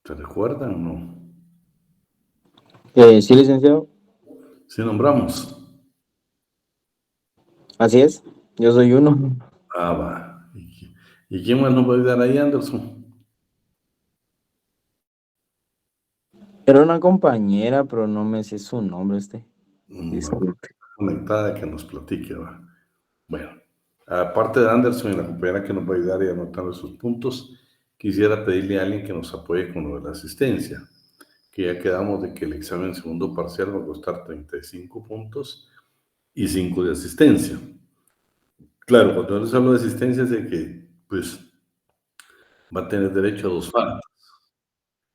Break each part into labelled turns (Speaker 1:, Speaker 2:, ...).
Speaker 1: ¿Se recuerdan o no?
Speaker 2: Sí, licenciado.
Speaker 1: Sí, nombramos.
Speaker 2: Así es. Yo soy uno.
Speaker 1: Ah, va. ¿Y quién más nos va a ayudar ahí, Anderson?
Speaker 2: Era una compañera, pero no me sé su nombre
Speaker 1: Bueno,
Speaker 2: Disculpe.
Speaker 1: conectada que nos platique, va. Bueno, aparte de Anderson y la compañera que nos va a ayudar y anotar sus puntos, quisiera pedirle a alguien que nos apoye con lo de la asistencia, que ya quedamos de que el examen segundo parcial va a costar 35 puntos y 5 de asistencia. Claro, cuando yo les hablo de asistencia es de que, pues, va a tener derecho a 2 faltas.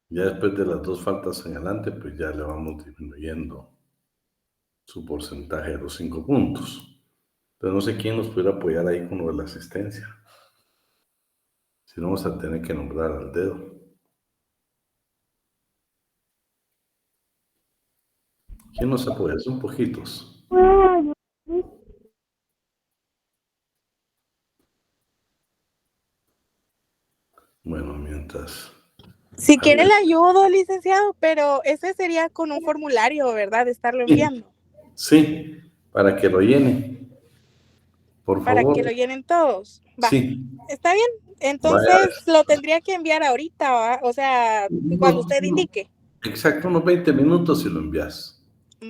Speaker 1: Ya después de las 2 faltas en adelante, pues ya le vamos disminuyendo su porcentaje de los 5 puntos. Pero no sé quién nos pudiera apoyar ahí con lo de la asistencia. Si no, vamos a tener que nombrar al dedo. ¿Quién nos apoya? Son poquitos. Bueno, mientras...
Speaker 3: Si
Speaker 1: A ver,
Speaker 3: quiere le ayudo, licenciado, pero ese sería con un formulario, ¿verdad? De estarlo enviando.
Speaker 1: sí, para que lo llene, por
Speaker 3: Para
Speaker 1: favor.
Speaker 3: que lo llenen todos. Va,
Speaker 1: Sí,
Speaker 3: está bien.
Speaker 1: vaya.
Speaker 3: Entonces lo tendría que enviar ahorita, ¿va? O sea, cuando usted indique.
Speaker 1: Exacto, unos 20 minutos y lo envías.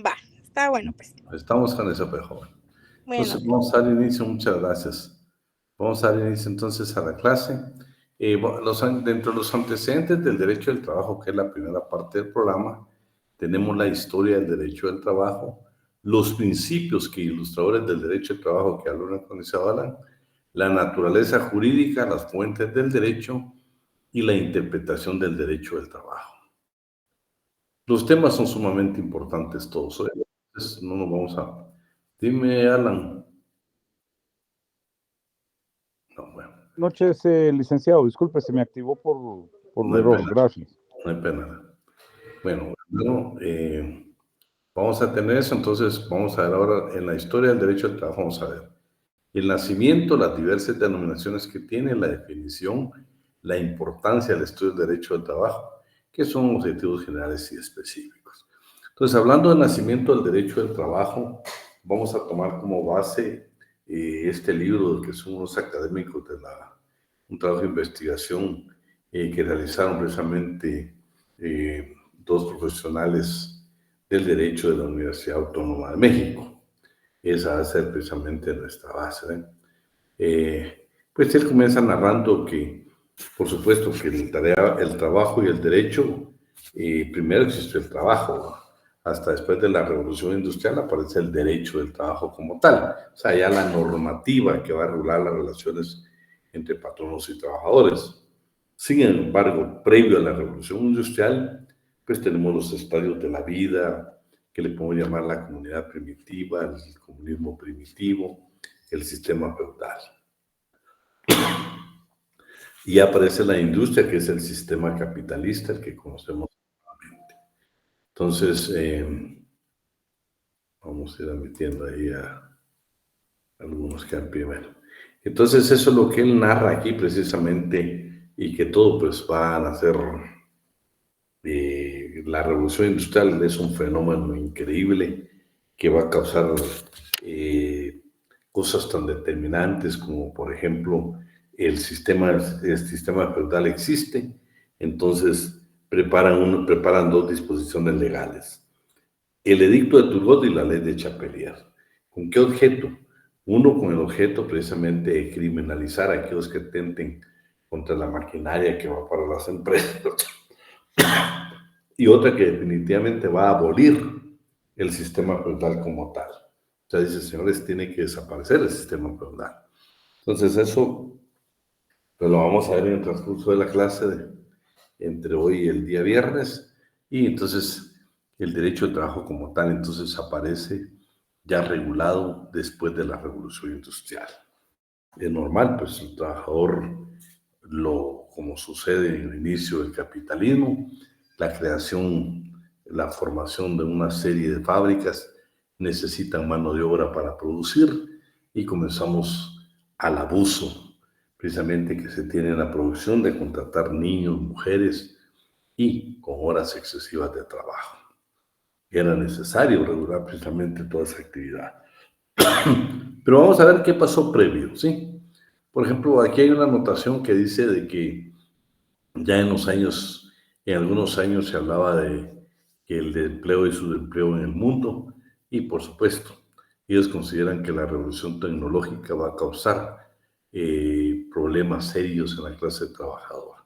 Speaker 3: Va, está bueno, pues.
Speaker 1: Estamos con eso, pues, joven.
Speaker 3: Bueno,
Speaker 1: Entonces, vamos a dar inicio, muchas gracias. Vamos a dar inicio entonces a la clase. Dentro de los antecedentes del derecho del trabajo, que es la primera parte del programa, tenemos la historia del derecho del trabajo, los principios que ilustradores del derecho del trabajo que hablan con se hablan, la naturaleza jurídica, las fuentes del derecho y la interpretación del derecho del trabajo. Los temas son sumamente importantes todos. Entonces, no nos vamos a... Dime, Alan. No, bueno.
Speaker 4: Noches, licenciado. Disculpe, se me activó por
Speaker 1: No hay
Speaker 4: error.
Speaker 1: pena,
Speaker 4: Gracias.
Speaker 1: no hay pena. Bueno, vamos a tener eso, entonces vamos a ver ahora en la historia del derecho al trabajo, vamos a ver el nacimiento, las diversas denominaciones que tiene, la definición, la importancia del estudio del derecho al trabajo, que son objetivos generales y específicos. Entonces, hablando del nacimiento del derecho del trabajo, vamos a tomar como base este libro que son unos académicos de un trabajo de investigación que realizaron precisamente dos profesionales del derecho de la Universidad Autónoma de México. Esa va a ser precisamente nuestra base. Pues él comienza narrando que, por supuesto, que el trabajo y el derecho, primero existió el trabajo, ¿no? Hasta después de la Revolución Industrial aparece el derecho del trabajo como tal, o sea, ya la normativa que va a regular las relaciones entre patronos y trabajadores. Sin embargo, previo a la Revolución Industrial, pues tenemos los estadios de la vida, que le podemos llamar la comunidad primitiva, el comunismo primitivo, el sistema feudal. Y aparece la industria, que es el sistema capitalista, el que conocemos actualmente. Entonces, vamos a ir admitiendo ahí a algunos que han primero. Entonces, eso es lo que él narra aquí precisamente, y que todo pues va a nacer. La revolución industrial es un fenómeno increíble que va a causar cosas tan determinantes como, por ejemplo, el sistema feudal existe, entonces preparan dos disposiciones legales. El edicto de Turgot y la ley de Chapelier. ¿Con qué objeto? Uno con el objeto precisamente de criminalizar a aquellos que atenten contra la maquinaria que va para las empresas. Y otra que definitivamente va a abolir el sistema feudal como tal. O sea, dice, señores, tiene que desaparecer el sistema feudal. Entonces, eso pues, lo vamos a ver en el transcurso de la clase entre hoy y el día viernes. Y entonces, el derecho de trabajo como tal, entonces aparece ya regulado después de la revolución industrial. Es normal, pues el trabajador, como sucede en el inicio del capitalismo, la creación, la formación de una serie de fábricas necesitan mano de obra para producir y comenzamos al abuso, precisamente que se tiene en la producción de contratar niños, mujeres y con horas excesivas de trabajo. Era necesario regular precisamente toda esa actividad. Pero vamos a ver qué pasó previo, ¿sí? Por ejemplo, aquí hay una anotación que dice de que ya en algunos años se hablaba de que el empleo y subempleo en el mundo, y por supuesto, ellos consideran que la revolución tecnológica va a causar problemas serios en la clase trabajadora.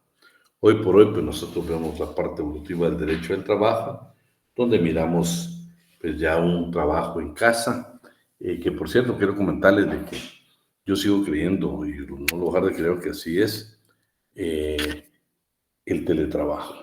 Speaker 1: Hoy por hoy, pues nosotros vemos la parte evolutiva del derecho al trabajo, donde miramos pues ya un trabajo en casa, que por cierto quiero comentarles de que yo sigo creyendo, y no lugar de creer que así es, el teletrabajo.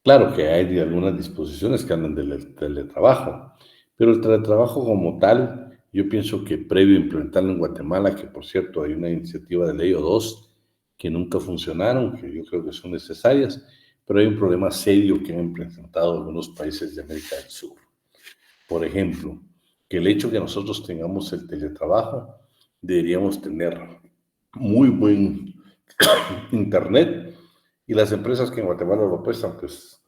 Speaker 1: Claro que hay algunas disposiciones que andan del teletrabajo, pero el teletrabajo como tal, yo pienso que previo a implementarlo en Guatemala, que por cierto hay una iniciativa de ley o dos que nunca funcionaron, que yo creo que son necesarias, pero hay un problema serio que han implementado algunos países de América del Sur. Por ejemplo, que el hecho que nosotros tengamos el teletrabajo, deberíamos tener muy buen internet, y las empresas que en Guatemala lo prestan, pues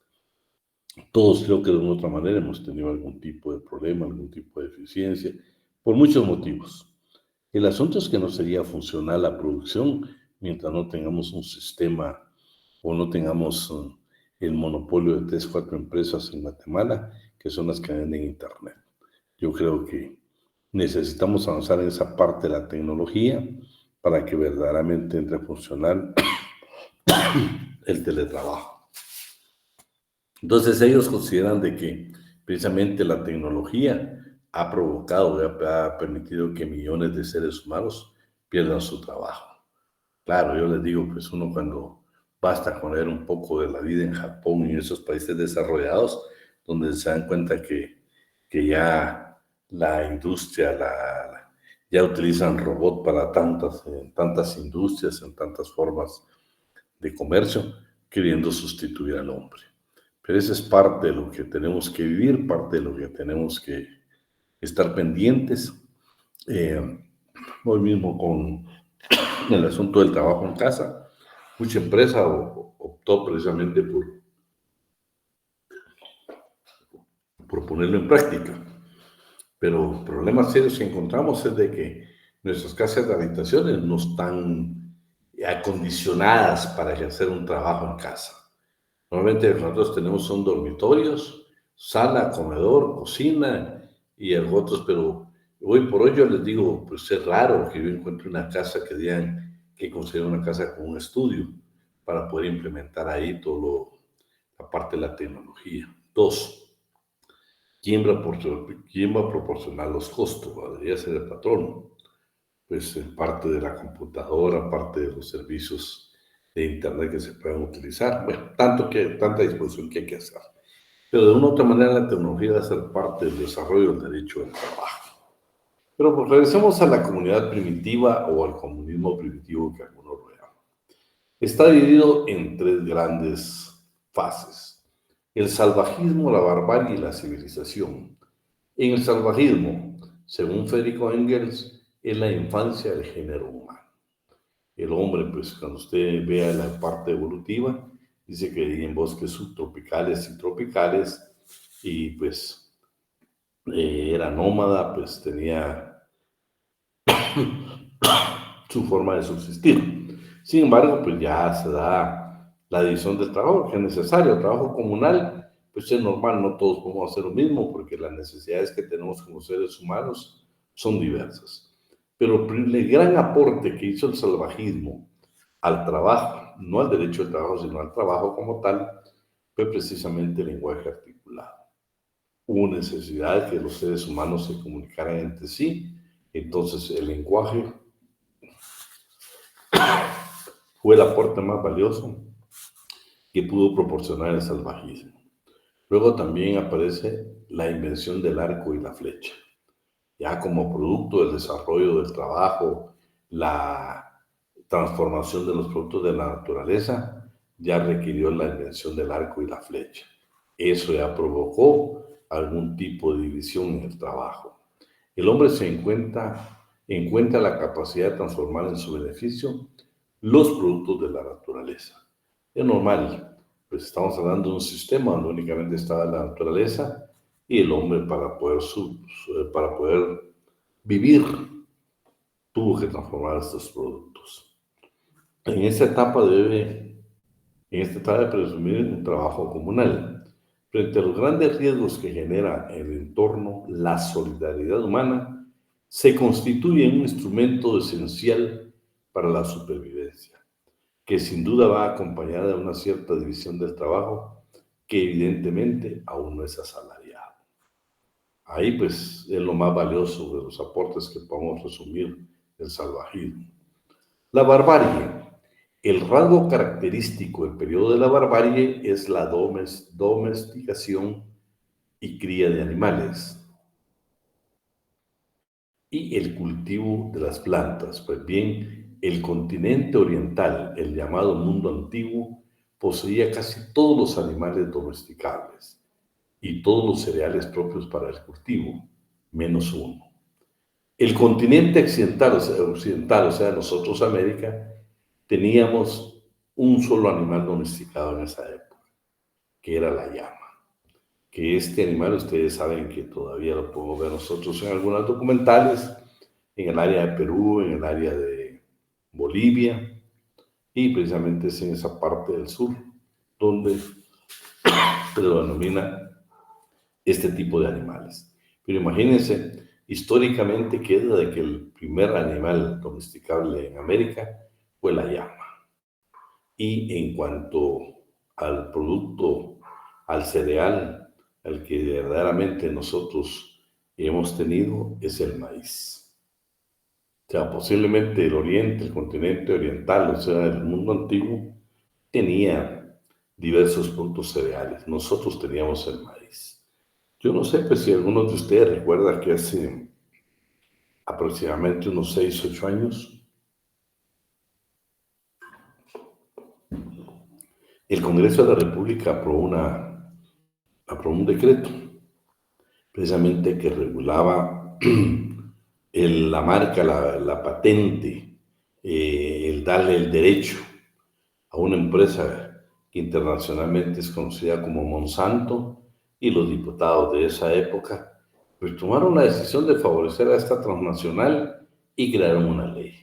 Speaker 1: todos creo que de una u otra manera hemos tenido algún tipo de problema, algún tipo de deficiencia, por muchos motivos. El asunto es que no sería funcional la producción mientras no tengamos un sistema o no tengamos el monopolio de 3 o 4 empresas en Guatemala, que son las que venden internet. Yo creo que necesitamos avanzar en esa parte de la tecnología para que verdaderamente entre a funcionar el teletrabajo. Entonces ellos consideran de que precisamente la tecnología ha provocado, ha permitido que millones de seres humanos pierdan su trabajo. Claro, yo les digo, pues uno cuando basta con leer un poco de la vida en Japón y en esos países desarrollados, donde se dan cuenta que ya la industria, ya utilizan robot para tantas industrias, en tantas formas de comercio, queriendo sustituir al hombre. Pero eso es parte de lo que tenemos que vivir, parte de lo que tenemos que estar pendientes. Hoy mismo con el asunto del trabajo en casa, mucha empresa optó precisamente por ponerlo en práctica. Pero problemas serios que encontramos es de que nuestras casas de habitaciones no están acondicionadas para ejercer un trabajo en casa. Normalmente nosotros tenemos son dormitorios, sala, comedor, cocina y algo otros, pero hoy por hoy yo les digo, pues es raro que yo encuentre una casa que digan que considero una casa con un estudio para poder implementar ahí todo la parte de la tecnología. 2, ¿quién va a proporcionar los costos? Debería ser el patrón. Pues parte de la computadora, parte de los servicios de internet que se puedan utilizar. Bueno, tanta disposición que hay que hacer. Pero de una u otra manera la tecnología va a ser parte del desarrollo del derecho al trabajo. Pero pues regresemos a la comunidad primitiva o al comunismo primitivo que algunos lo llaman. Está dividido en 3 grandes fases: el salvajismo, la barbarie y la civilización. En el salvajismo, según Federico Engels, es la infancia del género humano. El hombre, pues cuando usted vea la parte evolutiva, dice que vivía en bosques subtropicales y tropicales, y pues era nómada, pues tenía su forma de subsistir. Sin embargo, pues ya se da la división del trabajo, que es necesario. El trabajo comunal, pues es normal, no todos podemos hacer lo mismo, porque las necesidades que tenemos como seres humanos son diversas. Pero el gran aporte que hizo el salvajismo al trabajo, no al derecho al trabajo, sino al trabajo como tal, fue precisamente el lenguaje articulado. Hubo necesidad de que los seres humanos se comunicaran entre sí, entonces el lenguaje fue el aporte más valioso que pudo proporcionar el salvajismo. Luego también aparece la invención del arco y la flecha. Ya como producto del desarrollo del trabajo, la transformación de los productos de la naturaleza, ya requirió la invención del arco y la flecha. Eso ya provocó algún tipo de división en el trabajo. El hombre encuentra la capacidad de transformar en su beneficio los productos de la naturaleza. Es normal, pues estamos hablando de un sistema donde únicamente estaba la naturaleza y el hombre para poder vivir tuvo que transformar estos productos. En esta etapa debe presumir un trabajo comunal. Frente a los grandes riesgos que genera el entorno, la solidaridad humana se constituye un instrumento esencial para la supervivencia, que sin duda va acompañada de una cierta división del trabajo que evidentemente aún no es asalariado. Ahí pues es lo más valioso de los aportes que podemos resumir del salvajismo. La barbarie. El rasgo característico del periodo de la barbarie es la domesticación y cría de animales y el cultivo de las plantas. Pues bien, el continente oriental, el llamado mundo antiguo, poseía casi todos los animales domesticables y todos los cereales propios para el cultivo, menos uno. El continente occidental, o sea, nosotros América, teníamos un solo animal domesticado en esa época, que era la llama. Que este animal, ustedes saben que todavía lo podemos ver nosotros en algunos documentales, en el área de Perú, en el área de Bolivia, y precisamente es en esa parte del sur donde predomina este tipo de animales. Pero imagínense, históricamente queda de que el primer animal domesticable en América fue la llama. Y en cuanto al producto, al cereal, al que verdaderamente nosotros hemos tenido, es el maíz. O sea, posiblemente el oriente, el continente oriental, o sea, el mundo antiguo, tenía diversos productos cereales. Nosotros teníamos el maíz. Yo no sé pues, si algunos de ustedes recuerdan que hace aproximadamente unos 6, 8 años, el Congreso de la República aprobó un decreto precisamente que regulaba la marca, la patente, el darle el derecho a una empresa que internacionalmente es conocida como Monsanto, y los diputados de esa época pues tomaron la decisión de favorecer a esta transnacional y crearon una ley.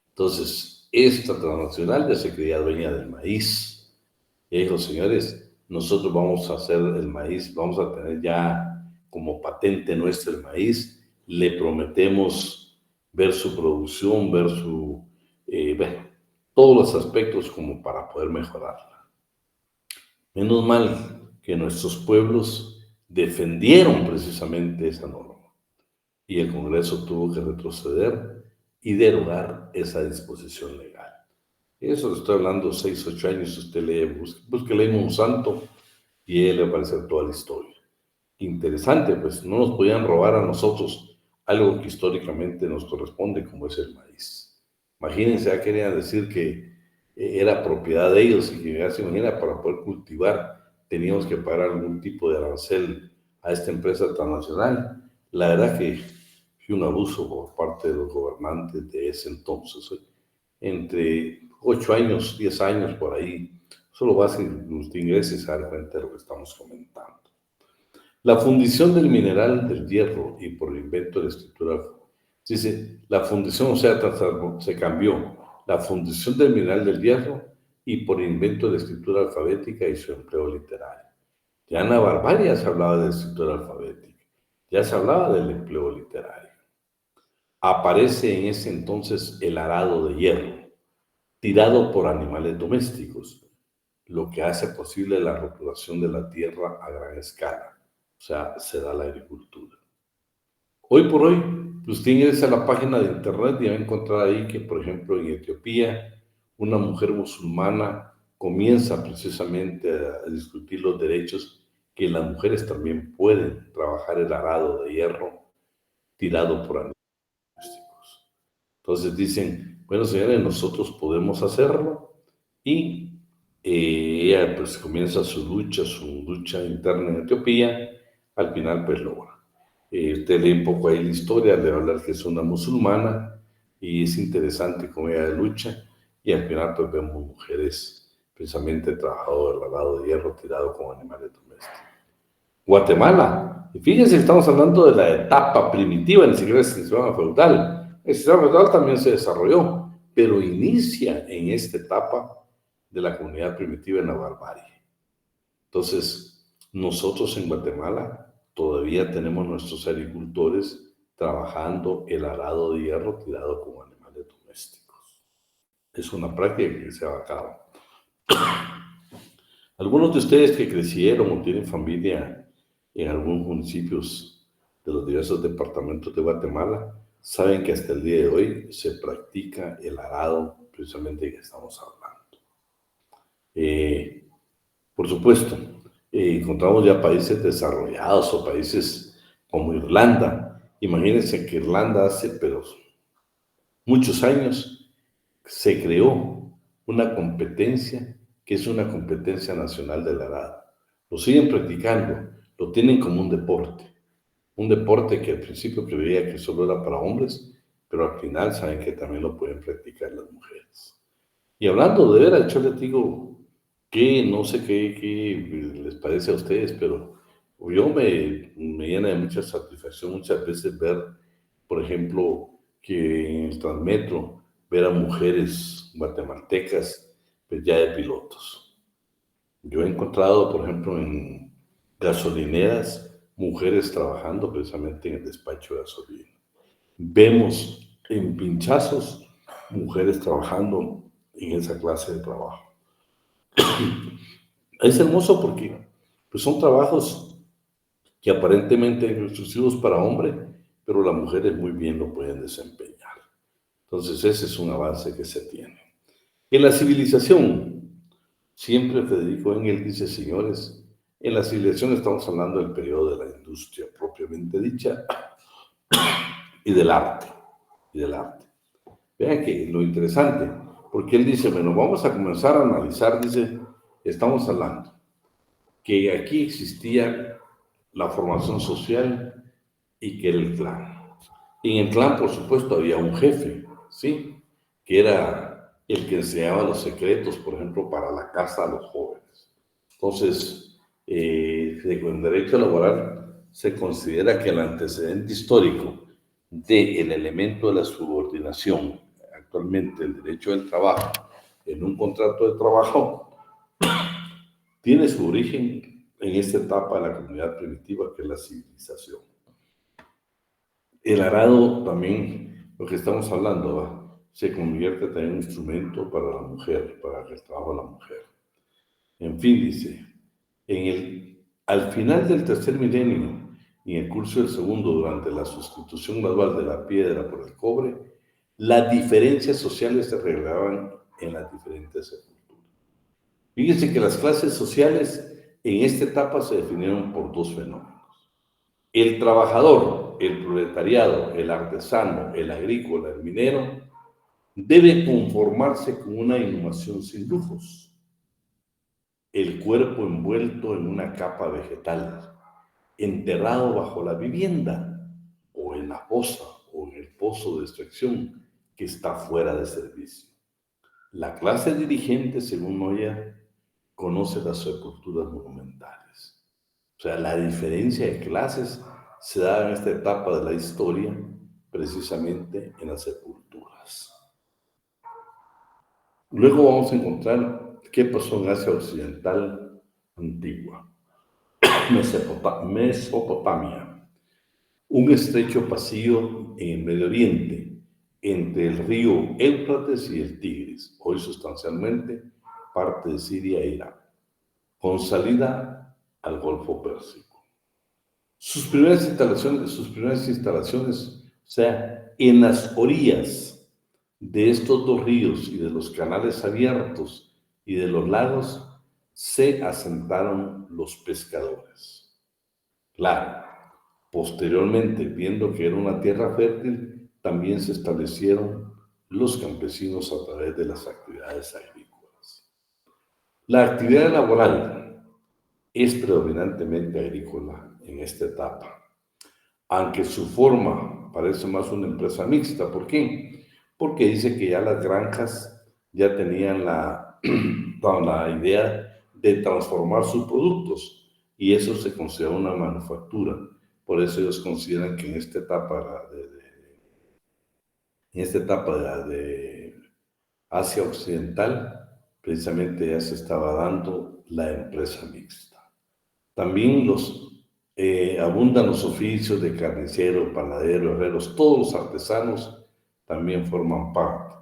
Speaker 1: Entonces, esta transnacional ya se creía dueña del maíz. Y dijo, señores, nosotros vamos a hacer el maíz, vamos a tener ya como patente nuestra el maíz, le prometemos ver su producción, ver todos los aspectos como para poder mejorarla. Menos mal que nuestros pueblos defendieron precisamente esa norma y el Congreso tuvo que retroceder y derogar esa disposición legal. Eso le estoy hablando 6, 8 años, usted busque Monsanto y él le va a aparecer toda la historia. Interesante, pues no nos podían robar a nosotros algo que históricamente nos corresponde, como es el maíz. Imagínense, ya querían decir que era propiedad de ellos y que ya se imagina, para poder cultivar teníamos que pagar algún tipo de arancel a esta empresa transnacional. La verdad que fue un abuso por parte de los gobernantes de ese entonces. Entre 8 años, 10 años por ahí, solo basta usted ingrese y se da cuenta de lo que estamos comentando. La fundición del mineral del hierro y por el invento de la escritura, dice, la fundición, o sea, se cambió, la fundición del mineral del hierro y por el invento de la escritura alfabética y su empleo literario. Ya en la barbarie se hablaba de la escritura alfabética, ya se hablaba del empleo literario. Aparece en ese entonces el arado de hierro, tirado por animales domésticos, lo que hace posible la roturación de la tierra a gran escala, o sea, se da la agricultura. Hoy por hoy, usted ingresa a la página de internet y va a encontrar ahí que, por ejemplo, en Etiopía, una mujer musulmana comienza precisamente a discutir los derechos que las mujeres también pueden trabajar el arado de hierro tirado por animales domésticos. Entonces dicen, bueno, señores, nosotros podemos hacerlo, y ella pues comienza su lucha interna en Etiopía, al final pues logra. Usted lee un poco ahí la historia, le va a hablar que es una musulmana, y es interesante cómo ella lucha, y al final pues vemos mujeres precisamente trabajador del arado de hierro tirado con animales domésticos. Guatemala, y fíjense que estamos hablando de la etapa primitiva, ni siquiera es el sistema feudal. El sistema feudal también se desarrolló, pero inicia en esta etapa de la comunidad primitiva en la barbarie. Entonces, nosotros en Guatemala todavía tenemos nuestros agricultores trabajando el arado de hierro tirado con animales domésticos. Es una práctica que se va a cabo. Algunos de ustedes que crecieron o tienen familia en algunos municipios de los diversos departamentos de Guatemala saben que hasta el día de hoy se practica el arado precisamente de que estamos hablando. Por supuesto, encontramos ya países desarrollados o países como Irlanda. Imagínense que Irlanda hace muchos años se creó una competencia que es una competencia nacional del arado. Lo siguen practicando, lo tienen como un deporte que al principio creía que solo era para hombres, pero al final saben que también lo pueden practicar las mujeres. Y hablando de veras, yo les digo que no sé qué les parece a ustedes, pero yo me llena de mucha satisfacción muchas veces ver, por ejemplo, que en el Transmetro, ver a mujeres guatemaltecas pues ya de pilotos. Yo he encontrado, por ejemplo, en gasolineras, mujeres trabajando precisamente en el despacho de gasolina. Vemos en pinchazos mujeres trabajando en esa clase de trabajo. Es hermoso porque pues, son trabajos que aparentemente son exclusivos para hombres, pero las mujeres muy bien lo pueden desempeñar. Entonces ese es un avance que se tiene. En la civilización, siempre Federico Engel dice, señores, en la civilización estamos hablando del periodo de la industria propiamente dicha y del arte. Vean que lo interesante, porque él dice, bueno, vamos a comenzar a analizar, dice, estamos hablando que aquí existía la formación social y que era el clan. Y en el clan, por supuesto, había un jefe, ¿sí? Que era el que enseñaba los secretos, por ejemplo, para la casa a los jóvenes. Entonces, en derecho laboral se considera que el antecedente histórico del elemento de la subordinación, actualmente el derecho del trabajo, en un contrato de trabajo, tiene su origen en esta etapa de la comunidad primitiva que es la civilización. El arado también, lo que estamos hablando, se convierte también en un instrumento para la mujer, para el trabajo de la mujer. En fin, dice, al final del tercer milenio y en el curso del segundo, durante la sustitución gradual de la piedra por el cobre, las diferencias sociales se revelaban en las diferentes sepulturas. Fíjense que las clases sociales en esta etapa se definieron por dos fenómenos. El trabajador, el proletariado, el artesano, el agrícola, el minero, debe conformarse con una inhumación sin lujos. El cuerpo envuelto en una capa vegetal, enterrado bajo la vivienda, o en la fosa, o en el pozo de extracción que está fuera de servicio. La clase dirigente, según Moya, conoce las sepulturas monumentales. O sea, la diferencia de clases se da en esta etapa de la historia, precisamente en las sepulturas. Luego vamos a encontrar qué pasó en Asia Occidental antigua. Mesopotamia, un estrecho pasillo en el Medio Oriente, entre el río Éufrates y el Tigris, hoy sustancialmente parte de Siria e Irak, con salida al Golfo Pérsico. Sus primeras instalaciones, o sea, en las orillas de estos dos ríos y de los canales abiertos y de los lagos, se asentaron los pescadores. Claro, posteriormente, viendo que era una tierra fértil, también se establecieron los campesinos a través de las actividades agrícolas. La actividad laboral es predominantemente agrícola en esta etapa, aunque su forma parece más una empresa mixta. ¿Por qué? Porque dice que ya las granjas ya tenían con la idea de transformar sus productos, y eso se considera una manufactura. Por eso ellos consideran que en esta etapa de Asia Occidental, precisamente ya se estaba dando la empresa mixta. También abundan los oficios de carnicero, panadero, herreros, todos los artesanos también forman parte.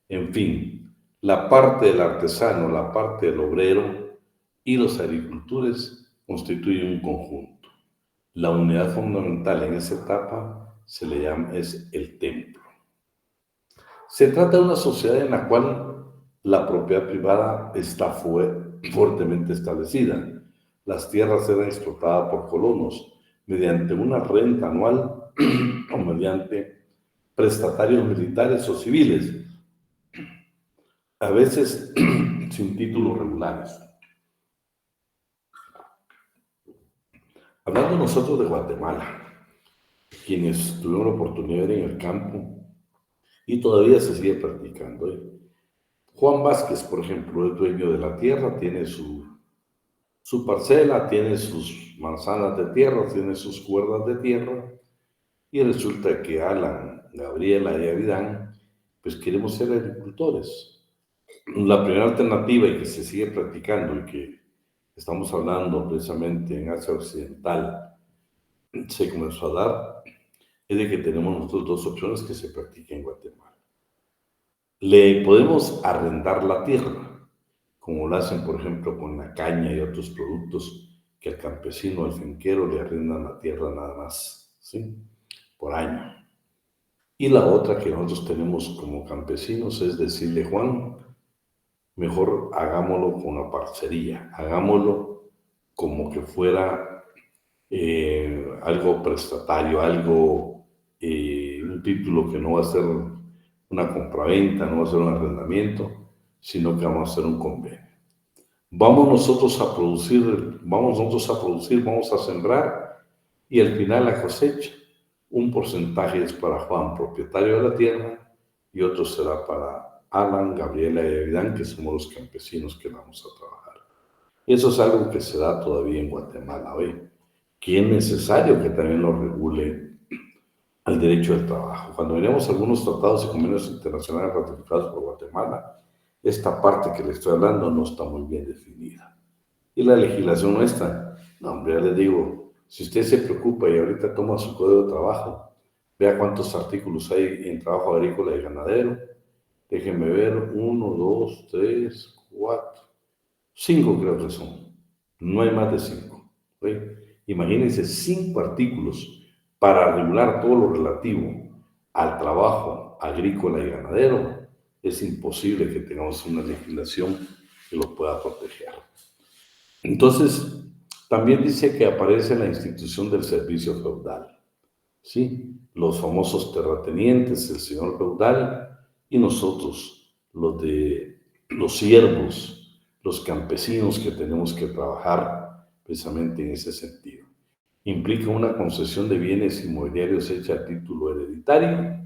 Speaker 1: En fin, la parte del artesano, la parte del obrero y los agricultores constituyen un conjunto. La unidad fundamental en esa etapa se le llama es el templo. Se trata de una sociedad en la cual la propiedad privada está fuertemente establecida. Las tierras eran explotadas por colonos mediante una renta anual o mediante prestatarios militares o civiles, a veces sin títulos regulares. Hablando nosotros de Guatemala, quienes tuvieron la oportunidad de ir en el campo, y todavía se sigue practicando. Juan Vázquez, por ejemplo, es dueño de la tierra, tiene su parcela, tiene sus manzanas de tierra, tiene sus cuerdas de tierra, y resulta que Alan, Gabriela y Avidán, pues queremos ser agricultores. La primera alternativa y que se sigue practicando y que estamos hablando precisamente en Asia Occidental, se comenzó a dar, es de que tenemos nosotros dos opciones que se practican en Guatemala. Le podemos arrendar la tierra, como lo hacen, por ejemplo, con la caña y otros productos, que al campesino, al finquero, le arrendan la tierra nada más, ¿sí? Por año. Y la otra que nosotros tenemos como campesinos es decirle, Juan, mejor hagámoslo con una parcería, hagámoslo como que fuera algo prestatario, algo, un título que no va a ser una compraventa, no va a ser un arrendamiento, sino que vamos a hacer un convenio. Vamos nosotros a producir, vamos a sembrar, y al final la cosecha, un porcentaje es para Juan, propietario de la tierra, y otro será para Alan, Gabriela y Avidán, que somos los campesinos que vamos a trabajar. Eso es algo que se da todavía en Guatemala hoy, que es necesario que también lo regule el derecho del trabajo. Cuando veremos algunos tratados y convenios internacionales ratificados por Guatemala, esta parte que le estoy hablando no está muy bien definida. Y la legislación nuestra, no, hombre, ya le digo, si usted se preocupa y ahorita toma su código de trabajo, vea cuántos artículos hay en trabajo agrícola y ganadero. Déjenme ver, 1, 2, 3, 4, 5 creo que son. No hay más de 5. ¿Sí? Imagínense 5 artículos para regular todo lo relativo al trabajo agrícola y ganadero. Es imposible que tengamos una legislación que lo pueda proteger. Entonces, también dice que aparece la institución del servicio feudal. ¿Sí? Los famosos terratenientes, el señor feudal, y nosotros, los siervos, los campesinos que tenemos que trabajar precisamente en ese sentido. Implica una concesión de bienes inmobiliarios hecha a título hereditario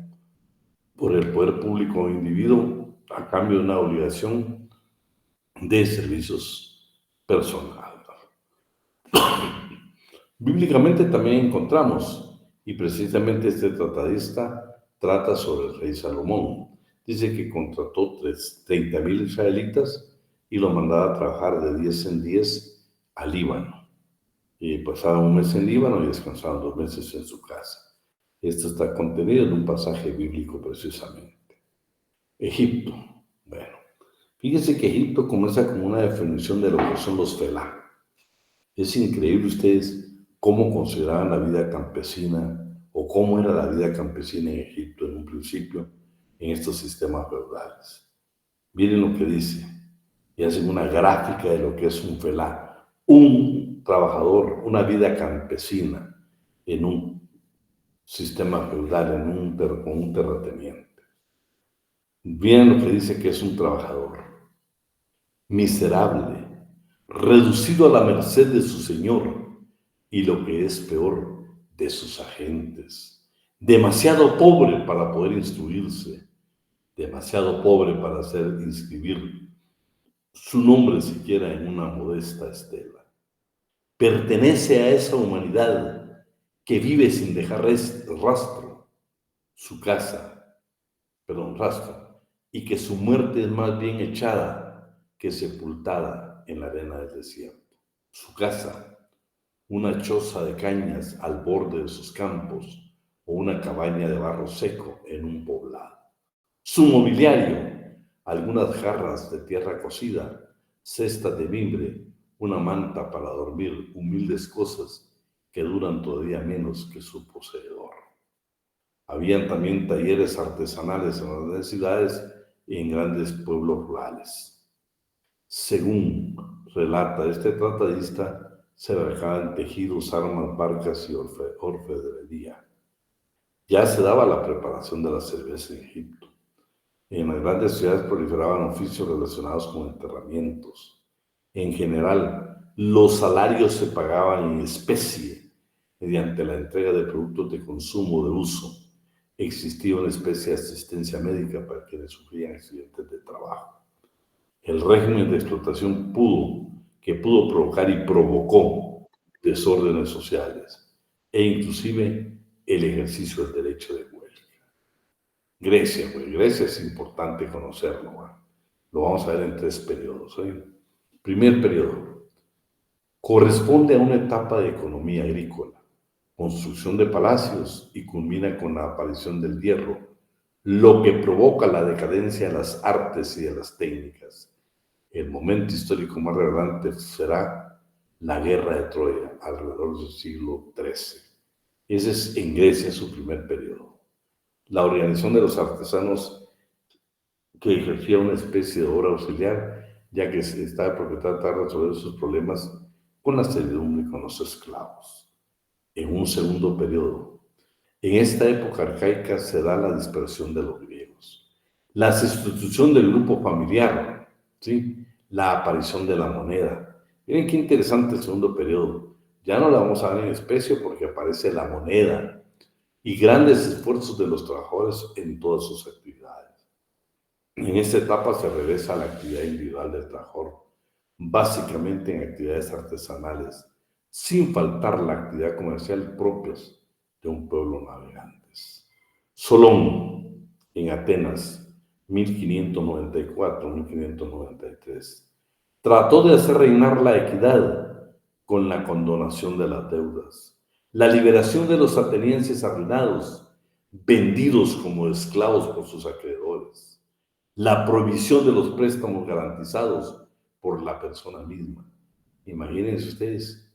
Speaker 1: por el poder público o individuo a cambio de una obligación de servicios personales. Bíblicamente también encontramos, y precisamente este tratadista trata sobre el rey Salomón. Dice que contrató 30,000 israelitas y los mandaba a trabajar de 10 en 10 al Líbano. Y pasaban un mes en Líbano y descansaban 2 meses en su casa. Esto está contenido en un pasaje bíblico precisamente. Egipto. Bueno, fíjense que Egipto comienza con una definición de lo que son los felá. Es increíble ustedes cómo consideraban la vida campesina o cómo era la vida campesina en Egipto en un principio en estos sistemas feudales. Miren lo que dice, y hacen una gráfica de lo que es un felá, un trabajador, una vida campesina en un sistema feudal, con un terrateniente. Miren lo que dice que es un trabajador, miserable, reducido a la merced de su señor, y lo que es peor, de sus agentes. Demasiado pobre para poder instruirse, demasiado pobre para hacer inscribir su nombre siquiera en una modesta estela. Pertenece a esa humanidad que vive sin dejar rastro, rastro, y que su muerte es más bien echada que sepultada en la arena del desierto. Su casa, una choza de cañas al borde de sus campos o una cabaña de barro seco en un poblado. Su mobiliario, algunas jarras de tierra cocida, cestas de mimbre, una manta para dormir, humildes cosas que duran todavía menos que su poseedor. Habían también talleres artesanales en las ciudades y en grandes pueblos rurales. Según relata este tratadista, se realizaban tejidos, armas, barcas y orfebrería. Ya se daba la preparación de la cerveza en Egipto. En las grandes ciudades proliferaban oficios relacionados con enterramientos. En general, los salarios se pagaban en especie mediante la entrega de productos de consumo de uso. Existía una especie de asistencia médica para quienes sufrían accidentes de trabajo. El régimen de explotación pudo provocar y provocó desórdenes sociales e inclusive el ejercicio del derecho de huelga. Grecia es importante conocerlo. Lo vamos a ver en 3 periodos. Primer periodo. Corresponde a una etapa de economía agrícola, construcción de palacios y culmina con la aparición del hierro, lo que provoca la decadencia de las artes y de las técnicas. El momento histórico más relevante será la guerra de Troya, alrededor del siglo XIII. Ese es en Grecia su primer periodo. La organización de los artesanos que ejercía una especie de obra auxiliar, ya que se estaba por tratar de resolver sus problemas con la servidumbre y con los esclavos. En un segundo periodo, en esta época arcaica se da la dispersión de los griegos, la sustitución del grupo familiar, ¿sí? La aparición de la moneda. Miren qué interesante el segundo periodo. Ya no la vamos a ver en especie porque aparece la moneda y grandes esfuerzos de los trabajadores en todas sus actividades. En esta etapa se regresa a la actividad individual del trabajador, básicamente en actividades artesanales, sin faltar la actividad comercial propias de un pueblo navegantes. Solón, en Atenas, 1594-1593, trató de hacer reinar la equidad con la condonación de las deudas, la liberación de los atenienses arruinados, vendidos como esclavos por sus acreedores, la prohibición de los préstamos garantizados por la persona misma. Imagínense ustedes,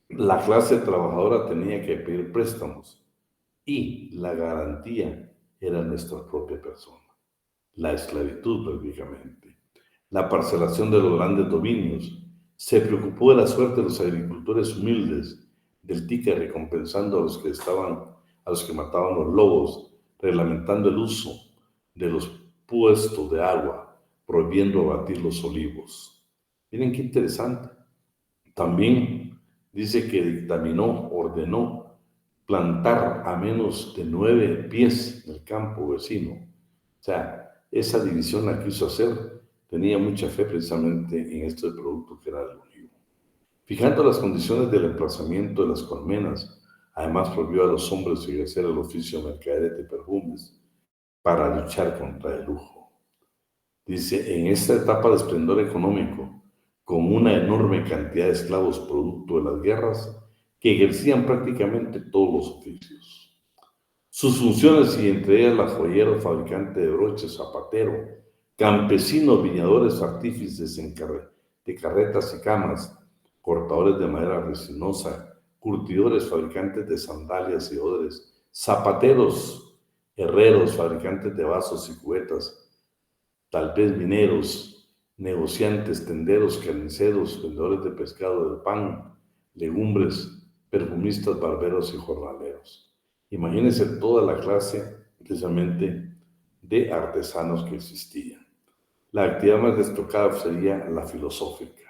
Speaker 1: la clase trabajadora tenía que pedir préstamos y la garantía era nuestra propia persona. La esclavitud prácticamente. La parcelación de los grandes dominios. Se preocupó de la suerte de los agricultores humildes, del tique recompensando a los que mataban los lobos, reglamentando el uso de los puestos de agua, prohibiendo abatir los olivos. Miren qué interesante. También dice que ordenó plantar a menos de 9 pies en el campo vecino. O sea, esa división la quiso hacer, tenía mucha fe precisamente en este producto que era el olivo. Fijando las condiciones del emplazamiento de las colmenas, además prohibió a los hombres ejercer el oficio de mercaderes de perfumes para luchar contra el lujo. Dice, en esta etapa de esplendor económico, con una enorme cantidad de esclavos producto de las guerras, que ejercían prácticamente todos los oficios. Sus funciones, y entre ellas la joyero, fabricante de broches, zapatero, campesinos, viñadores, artífices de carretas y camas, cortadores de madera resinosa, curtidores, fabricantes de sandalias y odres, zapateros, herreros, fabricantes de vasos y cubetas, tal vez mineros, negociantes, tenderos, carniceros, vendedores de pescado, de pan, legumbres, perfumistas, barberos y jornaleros. Imagínense toda la clase, precisamente, de artesanos que existían. La actividad más destacada sería la filosófica.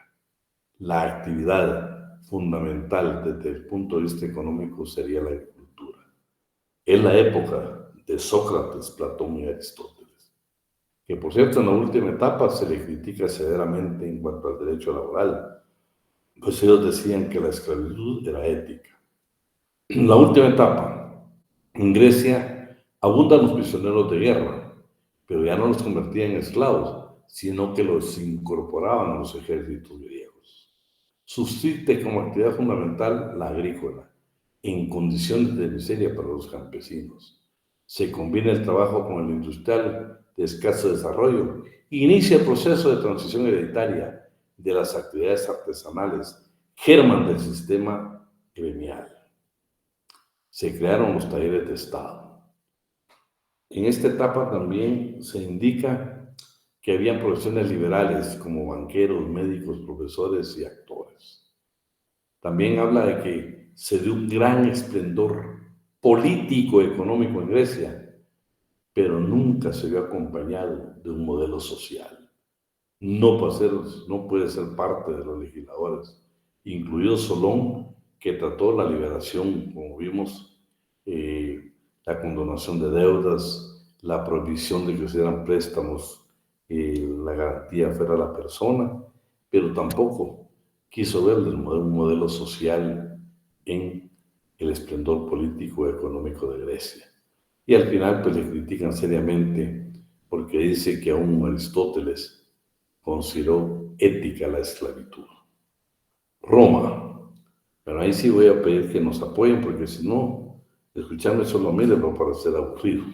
Speaker 1: La actividad fundamental desde el punto de vista económico sería la agricultura. Es la época de Sócrates, Platón y Aristóteles. que por cierto en la última etapa se le critica severamente en cuanto al derecho laboral, pues ellos decían que la esclavitud era ética. En la última etapa, en Grecia, abundan los prisioneros de guerra, pero ya no los convertían en esclavos, sino que los incorporaban a los ejércitos griegos. Subsiste como actividad fundamental la agrícola, en condiciones de miseria para los campesinos. Se combina el trabajo con el industrial de escaso desarrollo e inicia el proceso de transición hereditaria de las actividades artesanales, germen del sistema gremial. Se crearon los talleres de Estado. En esta etapa también se indica que habían profesiones liberales como banqueros, médicos, profesores y actores. También habla de que se dio un gran esplendor político-económico en Grecia, pero nunca se vio acompañado de un modelo social. No puede ser parte de los legisladores, incluido Solón, que trató la liberación, como vimos, la condonación de deudas, la prohibición de que se dieran préstamos, la garantía fuera la persona, pero tampoco quiso ver un modelo social en el esplendor político y económico de Grecia. Y al final pues le critican seriamente porque dice que aún Aristóteles consideró ética la esclavitud. Roma. Pero ahí sí voy a pedir que nos apoyen porque si no, escucharme solo a mí les va a parecer aburrido.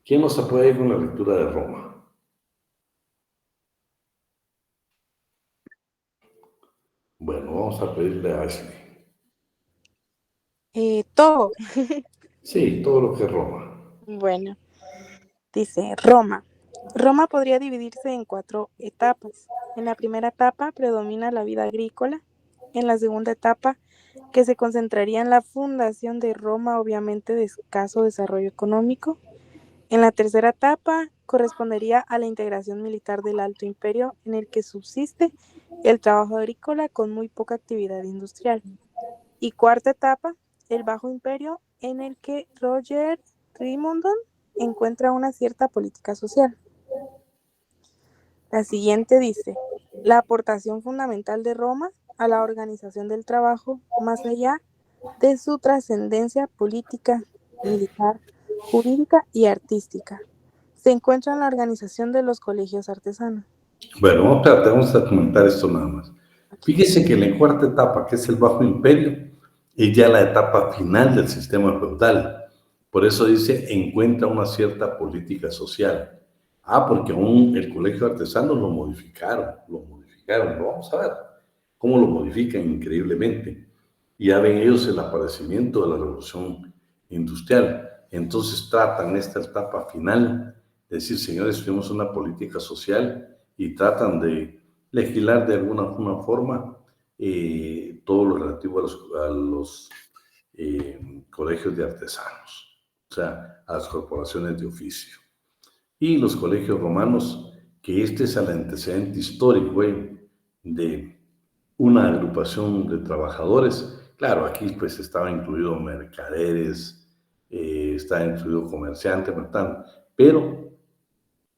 Speaker 1: ¿Quién nos apoya con la lectura de Roma? Bueno, vamos a pedirle a Ashley.
Speaker 3: Todo.
Speaker 1: Sí, todo lo que es Roma.
Speaker 3: Bueno, dice Roma. Roma podría dividirse en 4 etapas. En la primera etapa predomina la vida agrícola. En la segunda etapa, que se concentraría en la fundación de Roma, obviamente de escaso desarrollo económico. En la tercera etapa, correspondería a la integración militar del Alto Imperio, en el que subsiste el trabajo agrícola con muy poca actividad industrial. Y cuarta etapa, el Bajo Imperio, en el que Roger Rimondon encuentra una cierta política social. La siguiente dice, la aportación fundamental de Roma a la organización del trabajo, más allá de su trascendencia política, militar, jurídica y artística, se encuentra en la organización de los colegios artesanos.
Speaker 1: Bueno, vamos a comentar esto nada más. Fíjese que en la cuarta etapa, que es el Bajo Imperio, es ya la etapa final del sistema feudal. Por eso dice, encuentra una cierta política social. Porque aún el colegio artesano lo modificaron, lo vamos a ver, cómo lo modifican increíblemente. Y ya ven ellos el aparecimiento de la revolución industrial. Entonces tratan esta etapa final de decir, señores, tenemos una política social y tratan de legislar de alguna forma todo lo relativo a los colegios de artesanos, o sea, a las corporaciones de oficio. Y los colegios romanos, que este es el antecedente histórico de una agrupación de trabajadores. Claro, aquí pues estaba incluido mercaderes, estaba incluido comerciantes, pero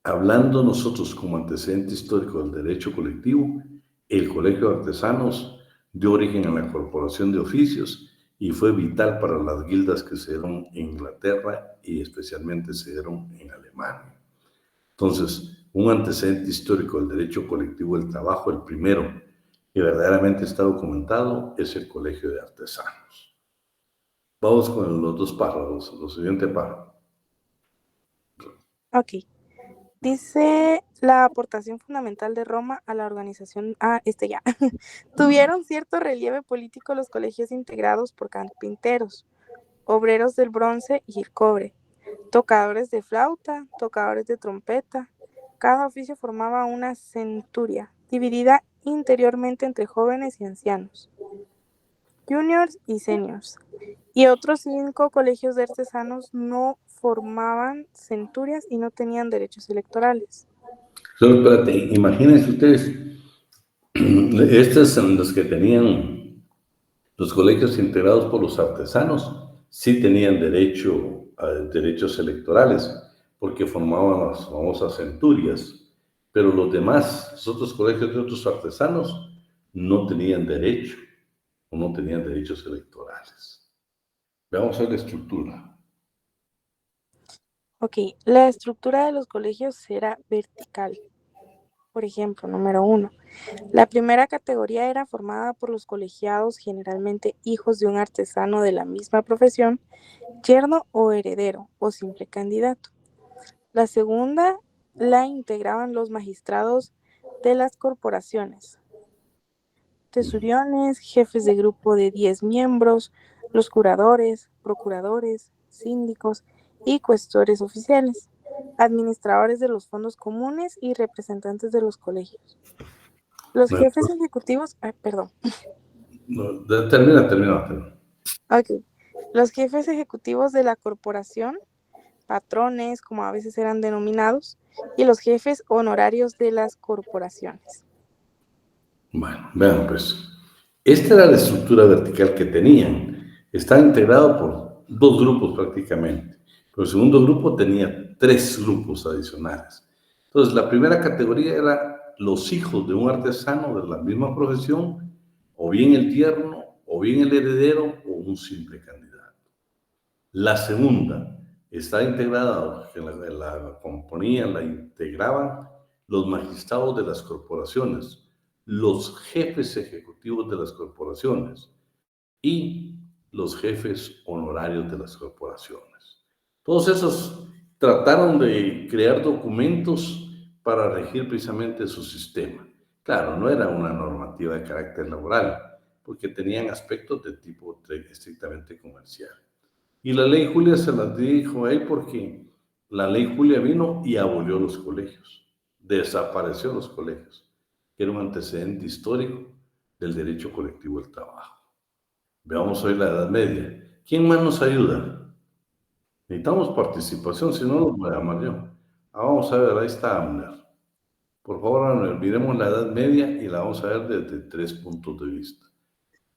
Speaker 1: hablando nosotros como antecedente histórico del derecho colectivo, el Colegio de Artesanos dio origen a la Corporación de Oficios y fue vital para las guildas que se dieron en Inglaterra y especialmente se dieron en Alemania. Entonces, un antecedente histórico del derecho colectivo del trabajo, el primero que verdaderamente está documentado, es el Colegio de Artesanos. Vamos con los dos párrafos, los siguientes párrafos.
Speaker 3: Ok. Dice la aportación fundamental de Roma a la organización. Tuvieron cierto relieve político los colegios integrados por carpinteros, obreros del bronce y el cobre, tocadores de flauta, tocadores de trompeta. Cada oficio formaba una centuria, dividida interiormente entre jóvenes y ancianos, juniors y seniors. Y otros 5 colegios de artesanos no formaban centurias y no tenían derechos electorales.
Speaker 1: Solo espérate, imagínense ustedes, estos son los que tenían los colegios integrados por los artesanos, sí tenían derechos electorales, porque formaban las famosas centurias, pero los otros colegios de otros artesanos no tenían derecho o no tenían derechos electorales. Veamos a la estructura.
Speaker 3: Ok, la estructura de los colegios era vertical. Por ejemplo, número 1. La primera categoría era formada por los colegiados, generalmente hijos de un artesano de la misma profesión, yerno o heredero, o simple candidato. La segunda la integraban los magistrados de las corporaciones, tesuriones, jefes de grupo de 10 miembros, los curadores, procuradores, síndicos y cuestores oficiales, administradores de los fondos comunes y representantes de los colegios. Los jefes ejecutivos, perdón.
Speaker 1: No, termina.
Speaker 3: Ok. Los jefes ejecutivos de la corporación, patrones, como a veces eran denominados, y los jefes honorarios de las corporaciones.
Speaker 1: Bueno, vean pues, esta era la estructura vertical que tenían. Estaba integrado por dos grupos prácticamente, pero el segundo grupo tenía 3 grupos adicionales. Entonces, la primera categoría era los hijos de un artesano de la misma profesión, o bien el yerno, o bien el heredero, o un simple candidato. La segunda está integrada, que la componían, la integraban los magistrados de las corporaciones, los jefes ejecutivos de las corporaciones y los jefes honorarios de las corporaciones. Todos esos trataron de crear documentos para regir precisamente su sistema. Claro, no era una normativa de carácter laboral, porque tenían aspectos de tipo estrictamente comercial. Y la ley Julia se las dijo ahí porque la ley Julia vino y abolió los colegios, desapareció los colegios, que era un antecedente histórico del derecho colectivo del trabajo. Veamos hoy la Edad Media. ¿Quién más nos ayuda? Necesitamos participación, si no los voy a llamar yo. Vamos a ver, ahí está Amner. Por favor, miremos la Edad Media y la vamos a ver desde 3 puntos de vista.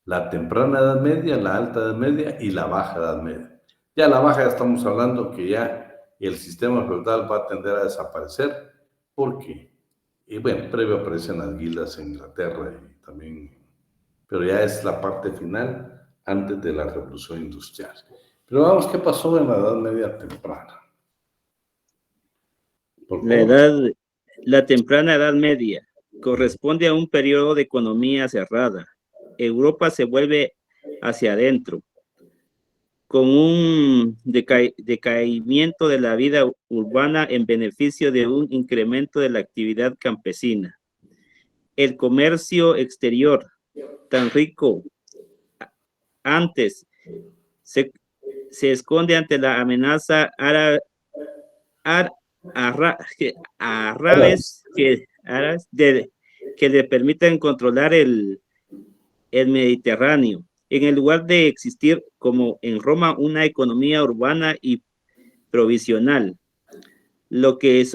Speaker 1: La temprana Edad Media, la alta Edad Media y la baja Edad Media. Ya la baja ya estamos hablando que ya el sistema feudal va a tender a desaparecer porque, y bueno, previo aparecen las guildas en Inglaterra y también, pero ya es la parte final antes de la Revolución Industrial. Pero vamos, ¿qué pasó en la Edad Media temprana?
Speaker 5: La temprana Edad Media corresponde a un periodo de economía cerrada. Europa se vuelve hacia adentro, con un decaimiento de la vida urbana en beneficio de un incremento de la actividad campesina. El comercio exterior, tan rico antes, se esconde ante la amenaza árabes que le permiten controlar el Mediterráneo, en lugar de existir como en Roma una economía urbana y provisional, lo que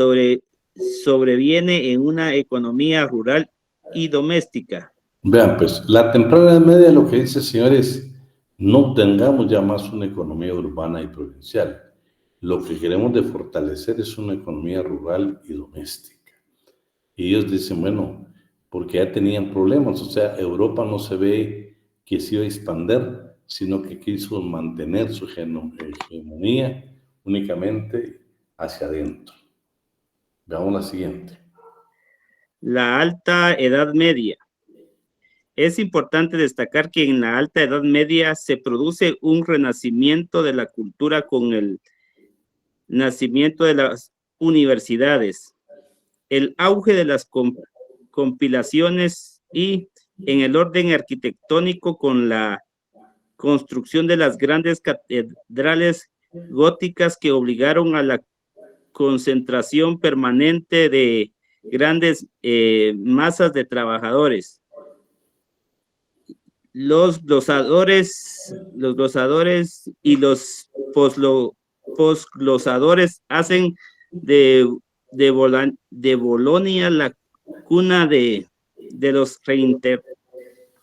Speaker 5: sobreviene en una economía rural y doméstica.
Speaker 1: Vean, pues, la temprana Edad Media lo que dice, señores, no tengamos ya más una economía urbana y provincial. Lo que queremos de fortalecer es una economía rural y doméstica. Y ellos dicen, bueno, porque ya tenían problemas, o sea, Europa no se ve que se iba a expandir, sino que quiso mantener su hegemonía únicamente hacia adentro. Veamos la siguiente.
Speaker 5: La Alta Edad Media. Es importante destacar que en la Alta Edad Media se produce un renacimiento de la cultura con el nacimiento de las universidades, el auge de las compilaciones y en el orden arquitectónico con la construcción de las grandes catedrales góticas que obligaron a la concentración permanente de grandes masas de trabajadores. Los glosadores y los posglosadores hacen de Bolonia la cuna de los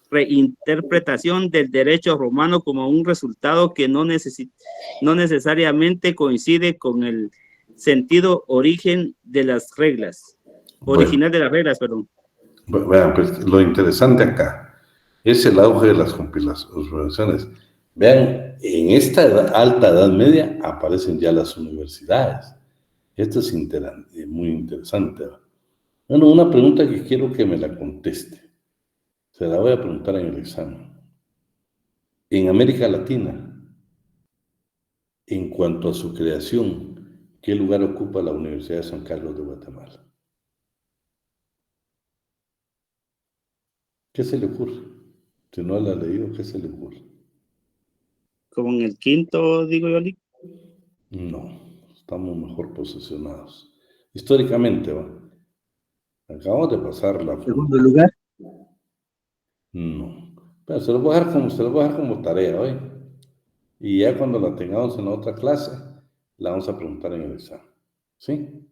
Speaker 5: reinterpretación del derecho romano como un resultado que no necesariamente coincide con el sentido, origen de las reglas. Original de las reglas, perdón.
Speaker 1: Vean, pues lo interesante acá es el auge de las compilaciones. Vean, en esta alta edad media aparecen ya las universidades. Esto es muy interesante. Bueno, una pregunta que quiero que me la conteste. Se la voy a preguntar en el examen. En América Latina, en cuanto a su creación, ¿qué lugar ocupa la Universidad de San Carlos de Guatemala? ¿Qué se le ocurre? Si no la ha leído, ¿qué se le ocurre?
Speaker 5: Como en el quinto, digo yo.
Speaker 1: No, estamos mejor posicionados. Históricamente, ¿va? Acabamos de pasar la...
Speaker 6: Segundo lugar.
Speaker 1: No, pero se lo voy a dejar como tarea hoy. Y ya cuando la tengamos en la otra clase, la vamos a preguntar en el examen. ¿Sí?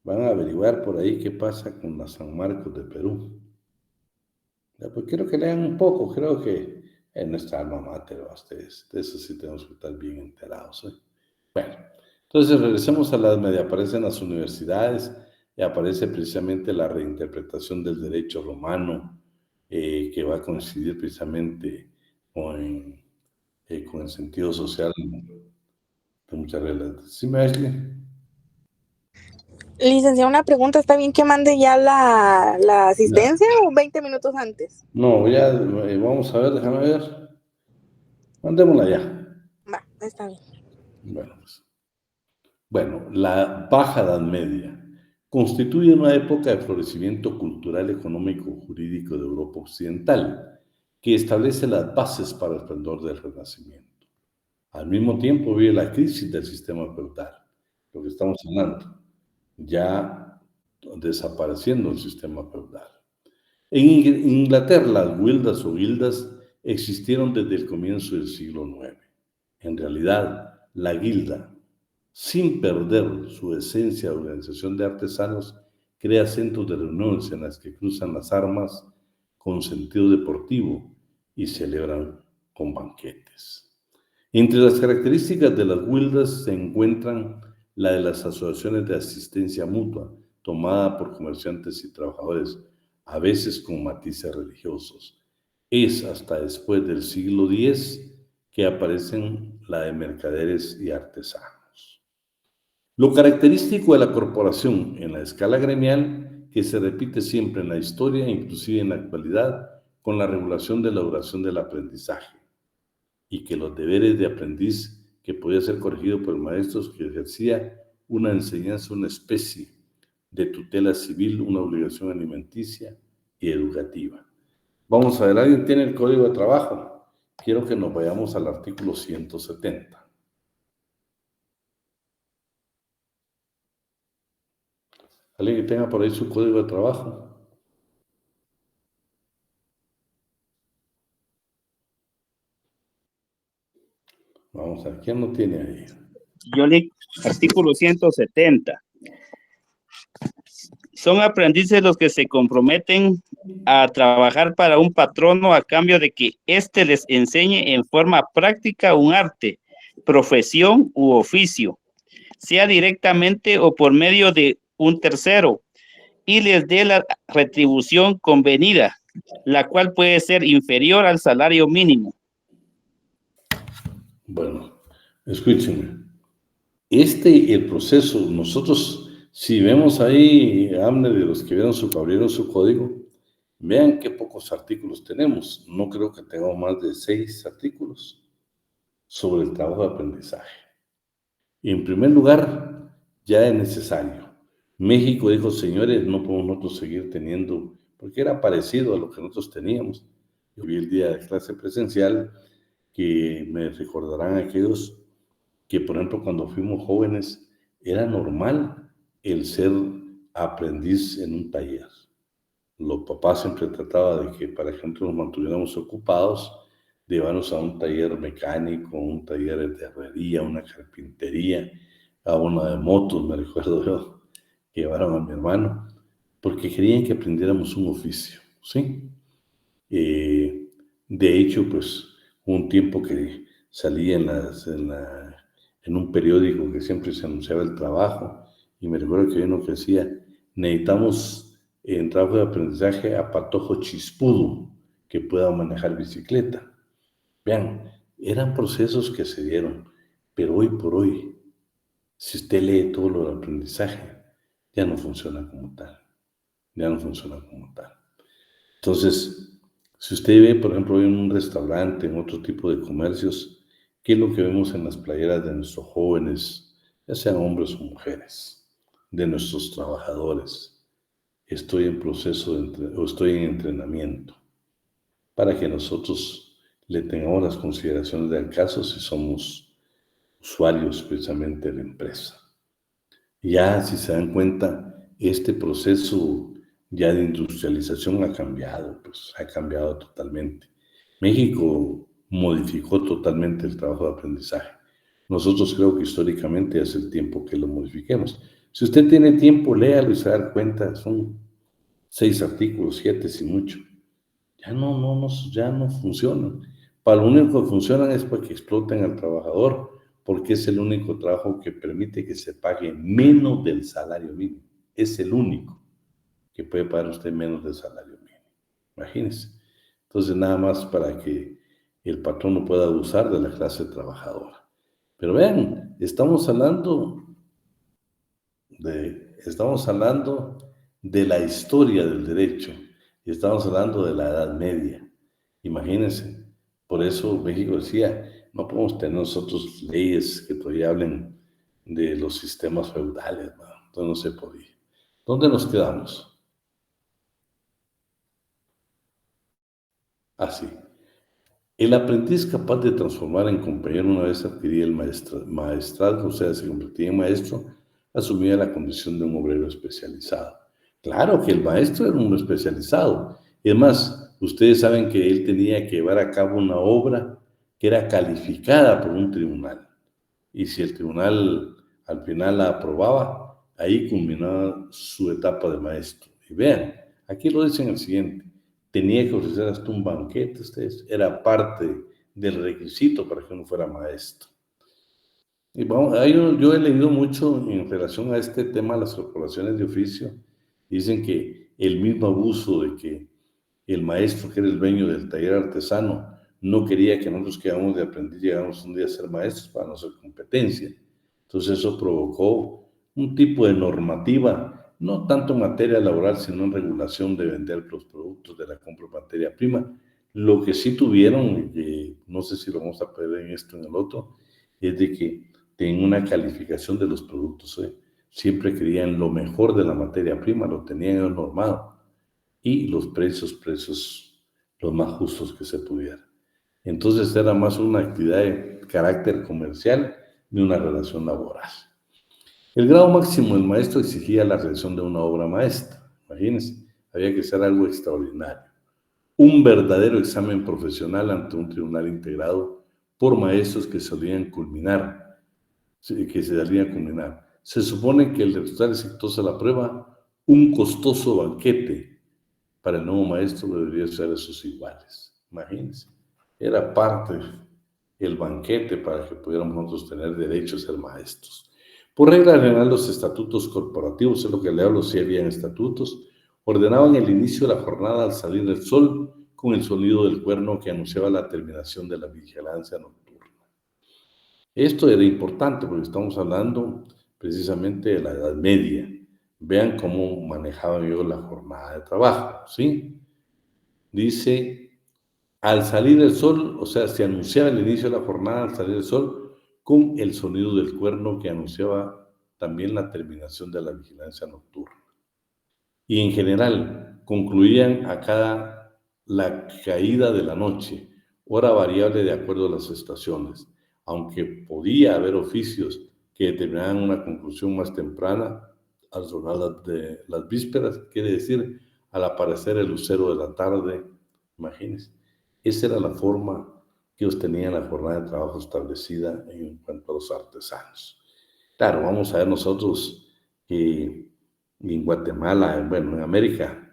Speaker 1: Van a averiguar por ahí qué pasa con la San Marcos de Perú. Ya, pues quiero que lean un poco, creo que en nuestra alma mater, ustedes, de eso sí tenemos que estar bien enterados. Bueno, entonces regresemos a la Edad Media. Aparecen las universidades y aparece precisamente la reinterpretación del derecho romano, que va a coincidir precisamente con el sentido social de muchas reglas. ¿Sí me Ashley?
Speaker 3: Licenciado, una pregunta, ¿está bien que mande ya la asistencia o 20 minutos antes?
Speaker 1: No, ya vamos a ver, déjame ver. Mandémosla ya.
Speaker 3: Va, está bien.
Speaker 1: Bueno, pues. Bueno, la Baja Edad Media constituye una época de florecimiento cultural, económico, jurídico de Europa Occidental, que establece las bases para el esplendor del Renacimiento. Al mismo tiempo vive la crisis del sistema feudal, lo que estamos hablando, ya desapareciendo el sistema feudal. En Inglaterra, las wildas o guildas existieron desde el comienzo del siglo IX. En realidad, la guilda, sin perder su esencia de organización de artesanos, crea centros de reuniones en las que cruzan las armas con sentido deportivo y celebran con banquetes. Entre las características de las guildas se encuentran la de las asociaciones de asistencia mutua, tomada por comerciantes y trabajadores, a veces con matices religiosos. Es hasta después del siglo X que aparecen la de mercaderes y artesanos. Lo característico de la corporación en la escala gremial, que se repite siempre en la historia, inclusive en la actualidad, con la regulación de la duración del aprendizaje, y que los deberes de aprendiz que podía ser corregido por maestros que ejercía una enseñanza, una especie de tutela civil, una obligación alimenticia y educativa. Vamos a ver, ¿alguien tiene el Código de Trabajo? Quiero que nos vayamos al artículo 170. ¿Alguien que tenga por ahí su Código de Trabajo? Vamos a ver, ¿quién lo tiene ahí?
Speaker 5: Yo le artículo 170. Son aprendices los que se comprometen a trabajar para un patrono a cambio de que éste les enseñe en forma práctica un arte, profesión u oficio, sea directamente o por medio de un tercero, y les dé la retribución convenida, la cual puede ser inferior al salario mínimo.
Speaker 1: Bueno, escúchenme. El proceso, nosotros, si vemos ahí, Amner, de los que abrieron su código, vean qué pocos artículos tenemos. No creo que tengamos más de 6 artículos sobre el trabajo de aprendizaje. En primer lugar, ya es necesario. México dijo, señores, no podemos nosotros seguir teniendo, porque era parecido a lo que nosotros teníamos. Yo vi el día de clase presencial, que me recordarán aquellos que, por ejemplo, cuando fuimos jóvenes, era normal el ser aprendiz en un taller. Los papás siempre trataban de que, por ejemplo, nos mantuviéramos ocupados, de llevarnos a un taller mecánico, un taller de herrería, una carpintería, a una de motos, me recuerdo yo, que llevaron a mi hermano, porque querían que aprendiéramos un oficio, ¿sí? De hecho, pues, hubo un tiempo que salí en en un periódico que siempre se anunciaba el trabajo, y me recuerdo que había uno que decía, necesitamos en trabajo de aprendizaje a patojo chispudo que pueda manejar bicicleta. Vean, eran procesos que se dieron, pero hoy por hoy, si usted lee todo lo del aprendizaje, ya no funciona como tal, ya no funciona como tal. Entonces, si usted ve, por ejemplo, en un restaurante, en otro tipo de comercios, ¿qué es lo que vemos en las playeras de nuestros jóvenes, ya sean hombres o mujeres, de nuestros trabajadores? Estoy en proceso o estoy en entrenamiento, para que nosotros le tengamos las consideraciones del caso si somos usuarios precisamente de la empresa. Ya, si se dan cuenta, este proceso ya de industrialización ha cambiado, pues ha cambiado totalmente. México modificó totalmente el trabajo de aprendizaje. Nosotros creo que históricamente hace el tiempo que lo modifiquemos. Si usted tiene tiempo, léalo y se va a dar cuenta, son 6 artículos, 7 si mucho. Ya no funcionan. Para lo único que funcionan es para que exploten al trabajador, porque es el único trabajo que permite que se pague menos del salario mínimo. Es el único que puede pagar usted menos del salario mínimo. Imagínense. Entonces, nada más para que el patrón no pueda abusar de la clase trabajadora. Pero vean, estamos hablando de la historia del derecho y estamos hablando de la Edad Media. Imagínense, por eso México decía, no podemos tener nosotros leyes que todavía hablen de los sistemas feudales, ¿no? Entonces no se podía. ¿Dónde nos quedamos? Así. El aprendiz capaz de transformar en compañero una vez adquiría el maestrazgo, o sea, se convertía en maestro, asumía la condición de un obrero especializado. Claro que el maestro era un hombre especializado. Y además, ustedes saben que él tenía que llevar a cabo una obra que era calificada por un tribunal. Y si el tribunal al final la aprobaba, ahí culminaba su etapa de maestro. Y vean, aquí lo dicen el siguiente. Tenía que ofrecer hasta un banquete, ustedes, era parte del requisito para que uno fuera maestro. Y vamos, yo he leído mucho en relación a este tema de las corporaciones de oficio. Dicen que el mismo abuso de que el maestro, que era el dueño del taller artesano, no quería que nosotros que íbamos de aprendiz llegáramos un día a ser maestros para no hacer competencia. Entonces eso provocó un tipo de normativa, no tanto en materia laboral, sino en regulación de vender los productos de la compra de materia prima. Lo que sí tuvieron, no sé si lo vamos a perder en esto o en el otro, es de que tenían una calificación de los productos. Siempre querían lo mejor de la materia prima, lo tenían normado. Y los precios los más justos que se pudiera. Entonces era más una actividad de carácter comercial de una relación laboral. El grado máximo del maestro exigía la realización de una obra maestra. Imagínense, había que hacer algo extraordinario. Un verdadero examen profesional ante un tribunal integrado por maestros que solían culminar. Se supone que el resultado exitoso de la prueba, un costoso banquete para el nuevo maestro debería ser de sus iguales. Imagínense, era parte del banquete para que pudiéramos nosotros tener derecho a ser maestros. Por regla general, los estatutos corporativos, es lo que le hablo, si habían estatutos, ordenaban el inicio de la jornada al salir del sol con el sonido del cuerno que anunciaba la terminación de la vigilancia nocturna. Esto era importante porque estamos hablando precisamente de la Edad Media. Vean cómo manejaban ellos la jornada de trabajo, ¿sí? Dice, al salir el sol, o sea, se anunciaba el inicio de la jornada al salir el sol con el sonido del cuerno que anunciaba también la terminación de la vigilancia nocturna. Y en general, concluían la caída de la noche, hora variable de acuerdo a las estaciones, aunque podía haber oficios que determinaban una conclusión más temprana al sonar las vísperas, quiere decir, al aparecer el lucero de la tarde. Imagínense, esa era la forma que ellos tenían la jornada de trabajo establecida en cuanto a los artesanos. Claro, vamos a ver nosotros que en Guatemala, bueno, en América,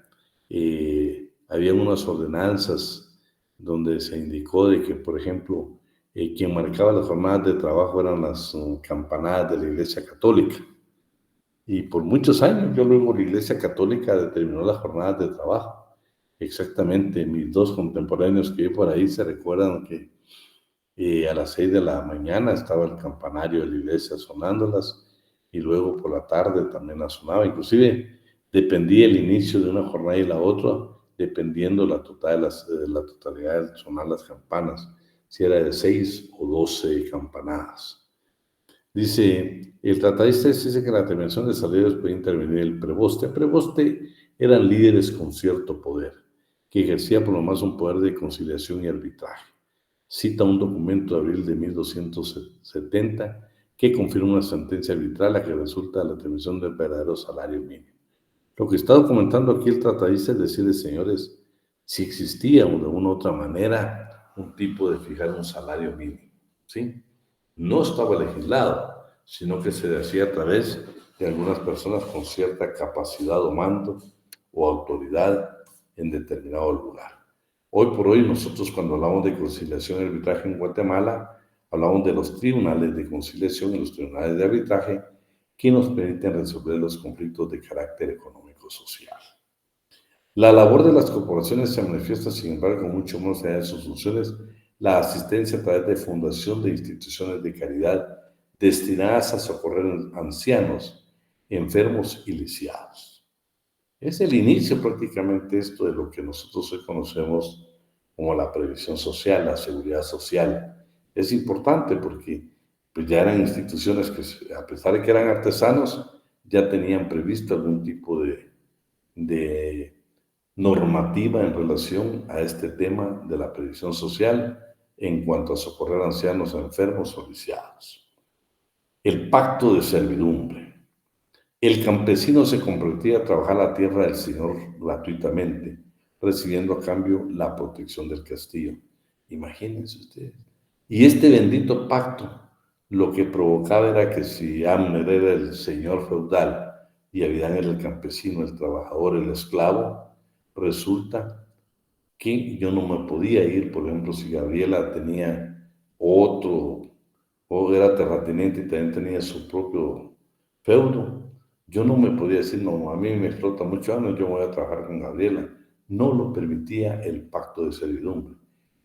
Speaker 1: había unas ordenanzas donde se indicó de que, por ejemplo, quien marcaba las jornadas de trabajo eran las campanadas de la Iglesia Católica. Y por muchos años, yo luego la Iglesia Católica determinó las jornadas de trabajo. Exactamente, mis dos contemporáneos que vi por ahí se recuerdan que a las 6 de la mañana estaba el campanario de la iglesia sonándolas y luego por la tarde también las sonaba. Inclusive dependía el inicio de una jornada y la otra, dependiendo la totalidad de sonar las campanas, si era de 6 o 12 campanadas. Dice, el tratadista dice que en la determinación de salarios puede intervenir el preboste. El preboste eran líderes con cierto poder, que ejercía por lo más un poder de conciliación y arbitraje. Cita un documento de abril de 1270 que confirma una sentencia arbitral a que resulta la determinación del verdadero salario mínimo. Lo que está documentando aquí el tratadista es decirle, señores, si existía de una u otra manera un tipo de fijar un salario mínimo, ¿sí? No estaba legislado, sino que se hacía a través de algunas personas con cierta capacidad o mando o autoridad en determinado lugar. Hoy por hoy nosotros cuando hablamos de conciliación y arbitraje en Guatemala, hablamos de los tribunales de conciliación y los tribunales de arbitraje que nos permiten resolver los conflictos de carácter económico-social. La labor de las corporaciones se manifiesta, sin embargo, mucho más allá de sus funciones, la asistencia a través de fundación de instituciones de caridad destinadas a socorrer a ancianos, enfermos y lisiados. Es el inicio prácticamente esto de lo que nosotros hoy conocemos como la previsión social, la seguridad social. Es importante porque pues, ya eran instituciones que, a pesar de que eran artesanos, ya tenían previsto algún tipo de normativa en relación a este tema de la previsión social en cuanto a socorrer a ancianos, enfermos o lisiados. El pacto de servidumbre. El campesino se comprometía a trabajar la tierra del Señor gratuitamente, recibiendo a cambio la protección del castillo. Imagínense ustedes. Y este bendito pacto lo que provocaba era que si Abner era el señor feudal y Abidán era el campesino, el trabajador, el esclavo, resulta que yo no me podía ir, por ejemplo, si Gabriela tenía otro, o era terrateniente y también tenía su propio feudo, yo no me podía decir, no, a mí me explota mucho años, yo voy a trabajar con Gabriela. No lo permitía el pacto de servidumbre.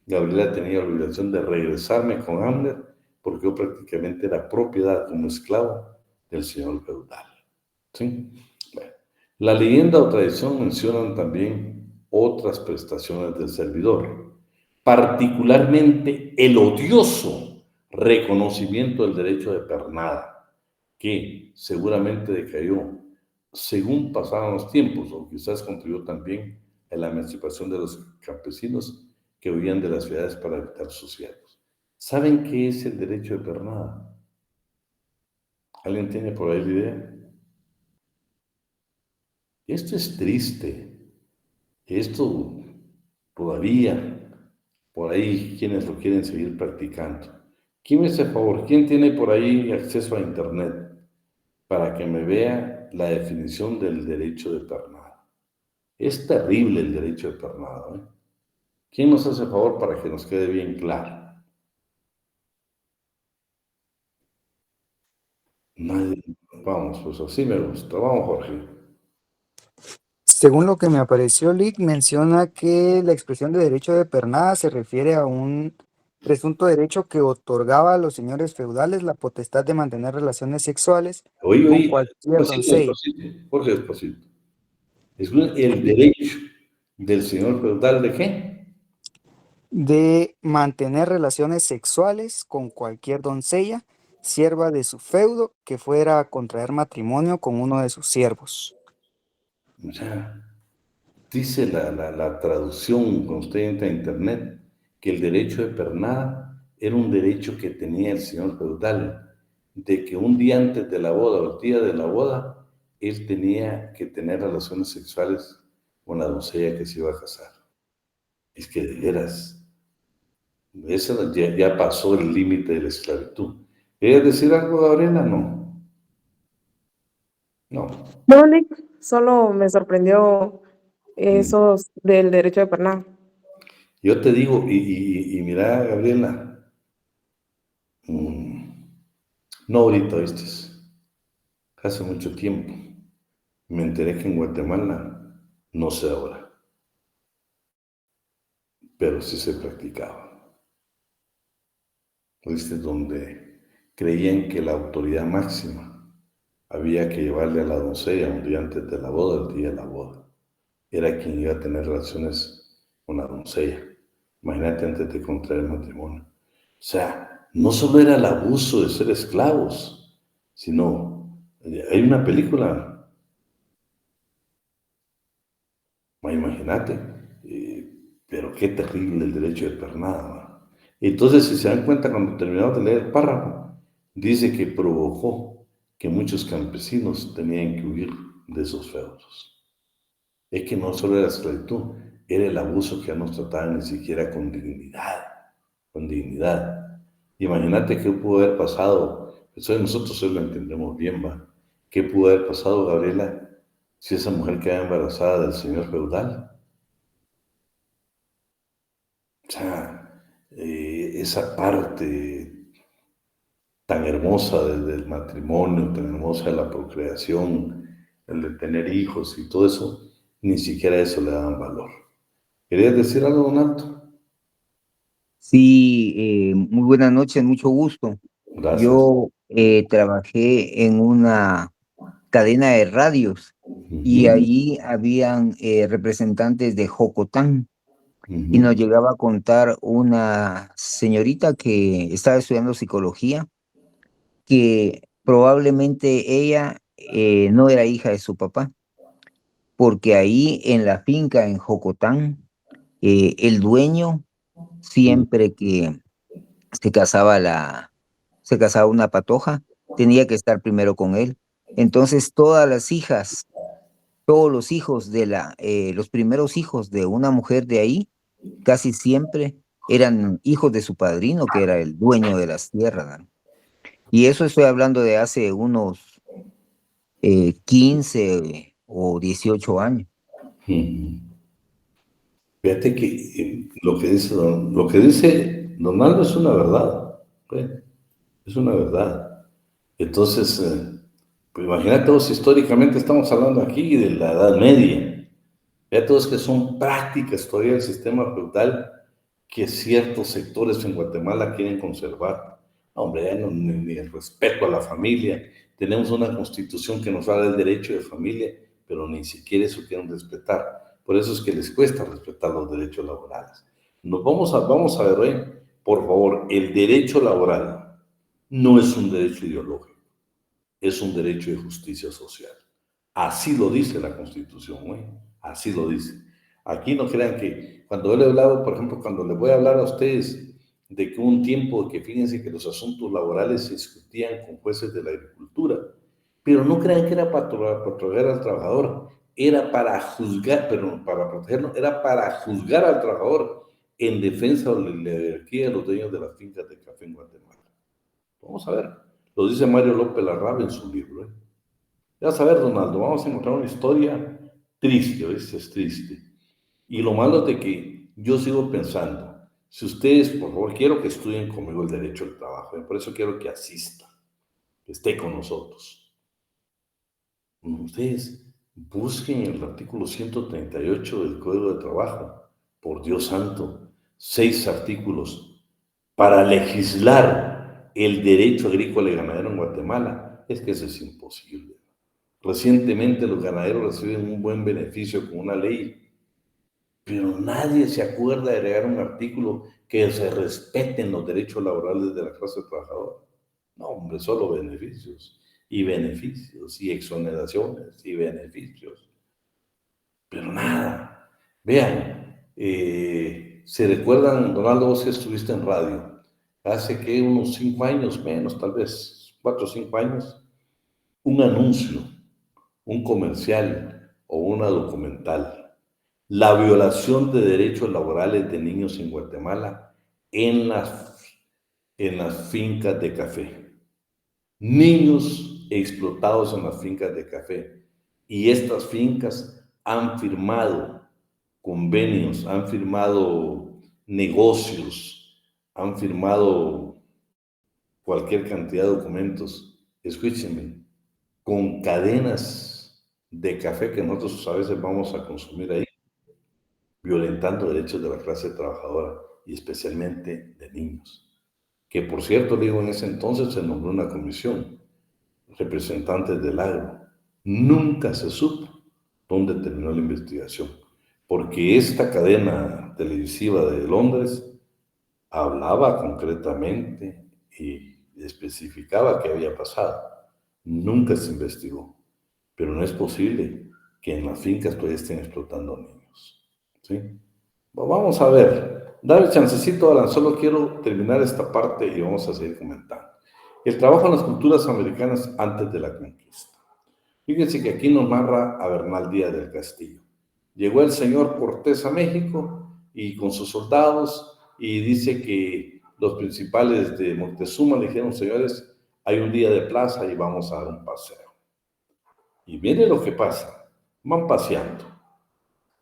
Speaker 1: Gabriela tenía la obligación de regresarme con Abner porque yo prácticamente era propiedad como esclavo del señor feudal. ¿Sí? Bueno, la leyenda o tradición mencionan también otras prestaciones del servidor, particularmente el odioso reconocimiento del derecho de pernada, que seguramente decayó según pasaban los tiempos, o quizás contribuyó también a la emancipación de los campesinos que huían de las ciudades para evitar sus siervos. ¿Saben qué es el derecho de pernada? ¿Alguien tiene por ahí la idea? Esto es triste. Esto todavía, por ahí, quienes lo quieren seguir practicando. ¿Quién me hace favor? ¿Quién tiene por ahí acceso a internet para que me vea la definición del derecho de pernada? Es terrible el derecho de pernada, ¿eh? ¿Quién nos hace favor para que nos quede bien claro? Nadie. Vamos, pues así me gusta. Vamos, Jorge.
Speaker 6: Según lo que me apareció, Lick menciona que la expresión de derecho de pernada se refiere a un presunto derecho que otorgaba a los señores feudales la potestad de mantener relaciones sexuales con cualquier doncella.
Speaker 1: Despacito, Jorge, despacito. Es el derecho del señor feudal ¿de qué?
Speaker 6: De mantener relaciones sexuales con cualquier doncella, sierva de su feudo, que fuera a contraer matrimonio con uno de sus siervos.
Speaker 1: O sea, dice la traducción, cuando usted entra a internet, que el derecho de pernada era un derecho que tenía el señor feudal, de que un día antes de la boda o el día de la boda, él tenía que tener relaciones sexuales con la doncella que se iba a casar. Es que de veras, eso ya pasó el límite de la esclavitud. ¿Querías decir algo, Gabriela? No. No.
Speaker 7: No, Nick, solo me sorprendió eso del derecho de pernada.
Speaker 1: Yo te digo, y mira, Gabriela, No ahorita, ¿viste? Hace mucho tiempo. Me enteré que en Guatemala, no sé ahora, pero sí se practicaba. ¿Viste? Donde creían que la autoridad máxima había que llevarle a la doncella un día antes de la boda, el día de la boda. Era quien iba a tener relaciones con la doncella. Imagínate antes de contraer matrimonio. O sea, no solo era el abuso de ser esclavos, sino, hay una película, imagínate, pero qué terrible el derecho de pernada. ¿Va? Entonces, si se dan cuenta, cuando terminamos de leer el párrafo, dice que provocó que muchos campesinos tenían que huir de esos feudos. Es que no solo era esclavitud, era el abuso que ya no trataban ni siquiera con dignidad, con dignidad. Imagínate qué pudo haber pasado, eso nosotros hoy lo entendemos bien, ¿va? ¿Qué pudo haber pasado, Gabriela, si esa mujer quedaba embarazada del señor feudal? O sea, esa parte tan hermosa del matrimonio, tan hermosa de la procreación, el de tener hijos y todo eso, ni siquiera eso le daban valor. ¿Querías decir algo, Donato?
Speaker 8: Sí, muy buenas noches, mucho gusto.
Speaker 1: Gracias.
Speaker 8: Yo trabajé en una cadena de radios y ahí habían representantes de Jocotán y nos llegaba a contar una señorita que estaba estudiando psicología, que probablemente ella no era hija de su papá, porque ahí en la finca en Jocotán, el dueño siempre que se casaba una patoja, tenía que estar primero con él. Entonces todas las hijas, todos los hijos los primeros hijos de una mujer de ahí, casi siempre eran hijos de su padrino, que era el dueño de las tierras, ¿no? Y eso estoy hablando de hace unos 15 o 18 años.
Speaker 1: Fíjate que lo que dice Donaldo es una verdad, es una verdad. Entonces, pues imagínate todos, históricamente estamos hablando aquí de la Edad Media. Fíjate todos que son prácticas todavía del sistema feudal que ciertos sectores en Guatemala quieren conservar. Hombre, ya no, ni el respeto a la familia. Tenemos una constitución que nos habla del derecho de familia, pero ni siquiera eso quieren respetar. Por eso es que les cuesta respetar los derechos laborales. Vamos a ver hoy, por favor, el derecho laboral no es un derecho ideológico, es un derecho de justicia social. Así lo dice la Constitución, ¿eh? Así lo dice. Aquí no crean que cuando yo le he hablado, por ejemplo, cuando les voy a hablar a ustedes de que hubo un tiempo que fíjense que los asuntos laborales se discutían con jueces de la agricultura, pero no crean que era para proteger al trabajador, era para juzgar, pero para protegerlo, era para juzgar al trabajador en defensa de la jerarquía de los dueños de las fincas de café en Guatemala. Vamos a ver, lo dice Mario López Larrabe en su libro, ¿eh? Ya vas a ver, Donaldo, vamos a encontrar una historia triste, ¿ves? Es triste. Y lo malo es de que yo sigo pensando, si ustedes, por favor, quiero que estudien conmigo el derecho al trabajo, por eso quiero que asista, que esté con nosotros. Ustedes busquen el artículo 138 del Código de Trabajo, por Dios santo, 6 artículos para legislar el derecho agrícola y ganadero en Guatemala. Es que eso es imposible. Recientemente los ganaderos reciben un buen beneficio con una ley, pero nadie se acuerda de agregar un artículo que se respeten los derechos laborales de la clase trabajadora. No, hombre, solo beneficios, y exoneraciones, y beneficios. Pero nada. Vean, ¿se recuerdan, Donaldo, vos que estuviste en radio? Hace que unos 5 años, menos tal vez, 4 o 5 años, un anuncio, un comercial o una documental, la violación de derechos laborales de niños en Guatemala en las fincas de café. Niños explotados en las fincas de café. Y estas fincas han firmado convenios, han firmado negocios, han firmado cualquier cantidad de documentos, escúchenme, con cadenas de café que nosotros a veces vamos a consumir ahí, violentando derechos de la clase trabajadora y especialmente de niños. Que por cierto, digo, en ese entonces se nombró una comisión, representantes del agro. Nunca se supo dónde terminó la investigación, porque esta cadena televisiva de Londres hablaba concretamente y especificaba qué había pasado. Nunca se investigó, pero no es posible que en las fincas todavía estén explotando niños, ¿sí? Vamos a ver, dale chancecito, Alan, solo quiero terminar esta parte y vamos a seguir comentando. El trabajo en las culturas americanas antes de la conquista. Fíjense que aquí nos narra a Bernal Díaz del Castillo. Llegó el señor Cortés a México y con sus soldados, y dice que los principales de Moctezuma le dijeron, señores, hay un día de plaza y vamos a dar un paseo. Y miren lo que pasa, van paseando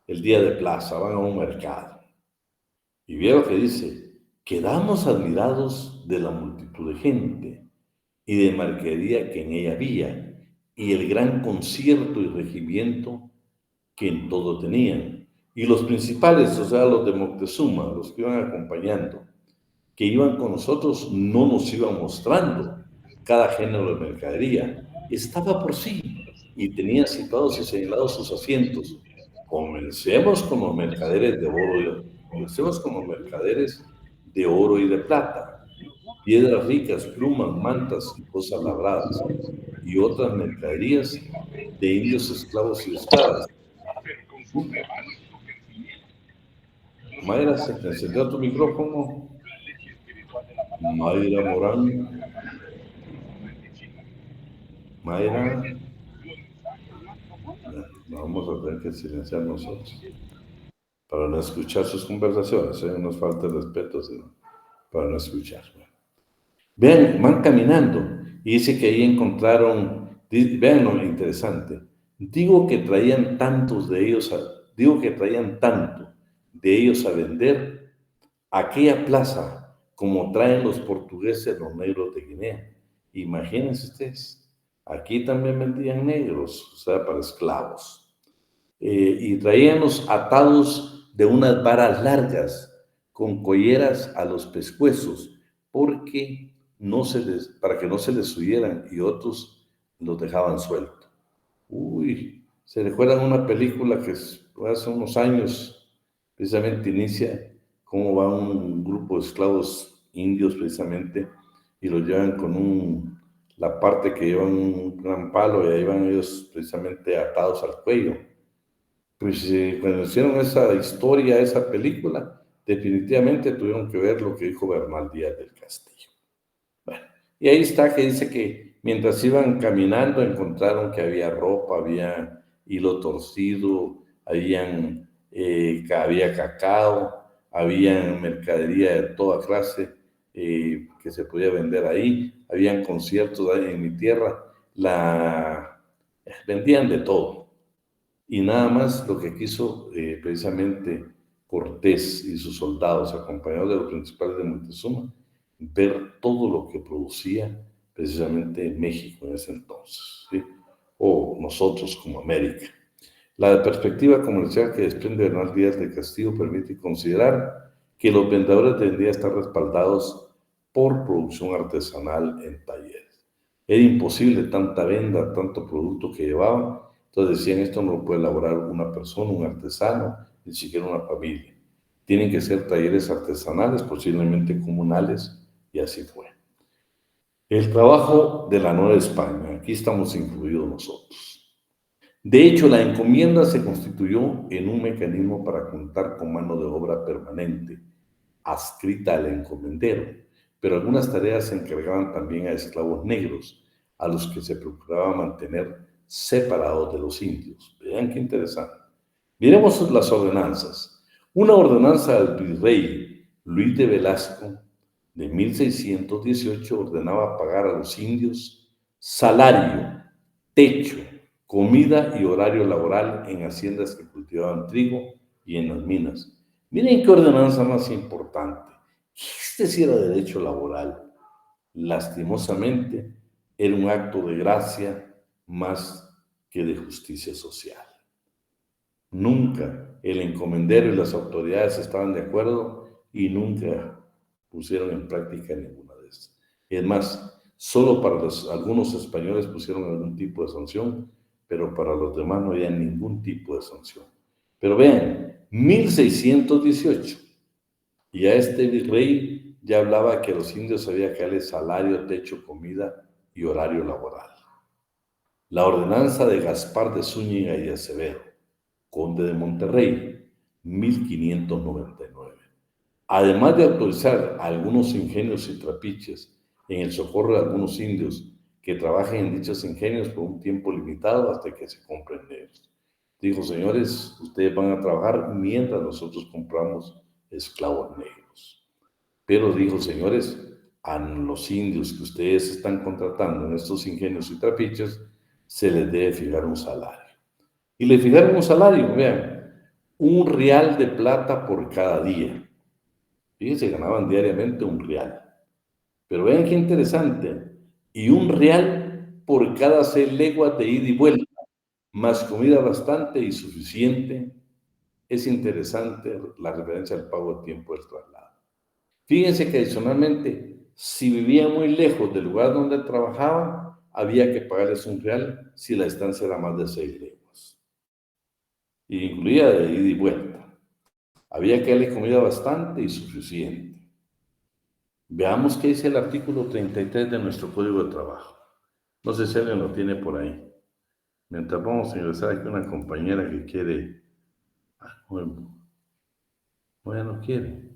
Speaker 1: el día de plaza, van a un mercado. Y vieron que dice, quedamos admirados de la multitud de gente y de mercadería que en ella había, y el gran concierto y regimiento que en todo tenían. Y los principales, o sea, los de Moctezuma, los que iban acompañando, que iban con nosotros, no nos iban mostrando cada género de mercadería. Estaba por sí, y tenían situados y señalados sus asientos. Comencemos con los mercaderes de oro, comencemos con los mercaderes de oro y de plata, piedras ricas, plumas, mantas y cosas labradas, y otras mercaderías de indios, esclavos y esclavas. Mayra, ¿se te encendió tu micrófono? Mayra Morán. Mayra. Vamos a tener que silenciar nosotros para no escuchar sus conversaciones, ¿eh? Nos falta el respeto, sino para no escuchar. Bueno. Vean, van caminando y dice que ahí encontraron, vean lo interesante, digo que traían tanto de ellos a vender aquella plaza como traen los portugueses los negros de Guinea. Imagínense ustedes, aquí también vendían negros, o sea, para esclavos. Y traíamos atados de unas varas largas con colleras a los pescuezos, porque para que no se les huyeran, y otros los dejaban sueltos. Uy, ¿se recuerdan una película que hace unos años precisamente inicia cómo va un grupo de esclavos indios precisamente y los llevan con la parte que llevan un gran palo, y ahí van ellos precisamente atados al cuello? Pues cuando hicieron esa historia, esa película, definitivamente tuvieron que ver lo que dijo Bernal Díaz del Castillo. Bueno, y ahí está, que dice que mientras iban caminando encontraron que había ropa, había hilo torcido, había cacao, había mercadería de toda clase que se podía vender ahí, habían conciertos en mi tierra, vendían de todo. Y nada más lo que quiso precisamente Cortés y sus soldados, acompañados de los principales de Moctezuma, ver todo lo que producía precisamente México en ese entonces, ¿sí? O nosotros como América. La perspectiva comercial que desprende Bernal Díaz del Castillo permite considerar que los vendedores deben estar respaldados por producción artesanal en talleres. Era imposible tanta venda, tanto producto que llevaban. Entonces decían, esto no lo puede elaborar una persona, un artesano, ni siquiera una familia. Tienen que ser talleres artesanales, posiblemente comunales, y así fue. El trabajo de la Nueva España, aquí estamos incluidos nosotros. De hecho, la encomienda se constituyó en un mecanismo para contar con mano de obra permanente, adscrita al encomendero, pero algunas tareas se encargaban también a esclavos negros, a los que se procuraba mantener separados de los indios. Vean qué interesante. Miremos las ordenanzas. Una ordenanza del virrey Luis de Velasco de 1618 ordenaba pagar a los indios salario, techo, comida y horario laboral en haciendas que cultivaban trigo y en las minas. Miren qué ordenanza más importante. Este sí era derecho laboral. lastimosamente, era un acto de gracia más que de justicia social. Nunca el encomendero y las autoridades estaban de acuerdo y nunca pusieron en práctica ninguna de estas. Es más, solo para algunos españoles pusieron algún tipo de sanción, pero para los demás no había ningún tipo de sanción. Pero vean, 1618, y a este virrey ya hablaba que a los indios había que darle salario, techo, comida y horario laboral. La ordenanza de Gaspar de Zúñiga y Acevedo, conde de Monterrey, 1599. Además de autorizar a algunos ingenios y trapiches en el socorro de algunos indios que trabajen en dichos ingenios por un tiempo limitado hasta que se compren negros. Dijo, señores, ustedes van a trabajar mientras nosotros compramos esclavos negros. Pero dijo, señores, a los indios que ustedes están contratando en estos ingenios y trapiches, se les debe fijar un salario. Y le fijaron un salario, vean, $1 de plata por cada día. Fíjense, ganaban diariamente $1. Pero vean qué interesante. Y $1 por cada 6 leguas de ida y vuelta, más comida bastante y suficiente. Es interesante la referencia al pago de tiempo del traslado. Fíjense que adicionalmente, si vivía muy lejos del lugar donde trabajaban, había que pagarles $1 si la distancia era más de 6 leguas. Y incluía de ida y vuelta. Había que darle comida bastante y suficiente. Veamos qué dice el artículo 33 de nuestro Código de Trabajo. No sé si alguien lo tiene por ahí. Mientras vamos a ingresar aquí una compañera que quiere... Bueno, quiere.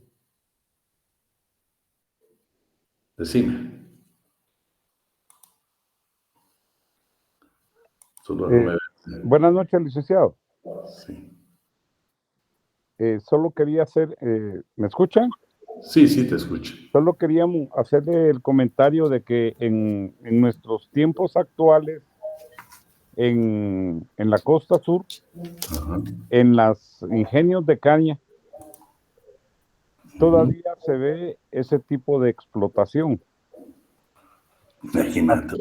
Speaker 1: Decime. Solo no me...
Speaker 4: Buenas noches, licenciado.
Speaker 1: Sí.
Speaker 4: Solo quería hacer... ¿me escuchan?
Speaker 1: Sí, sí, te escucho.
Speaker 4: Solo queríamos hacerle el comentario de que en nuestros tiempos actuales, en la costa sur,
Speaker 1: Ajá.
Speaker 4: en los ingenios de caña, todavía se ve ese tipo de explotación.
Speaker 1: Imagínate.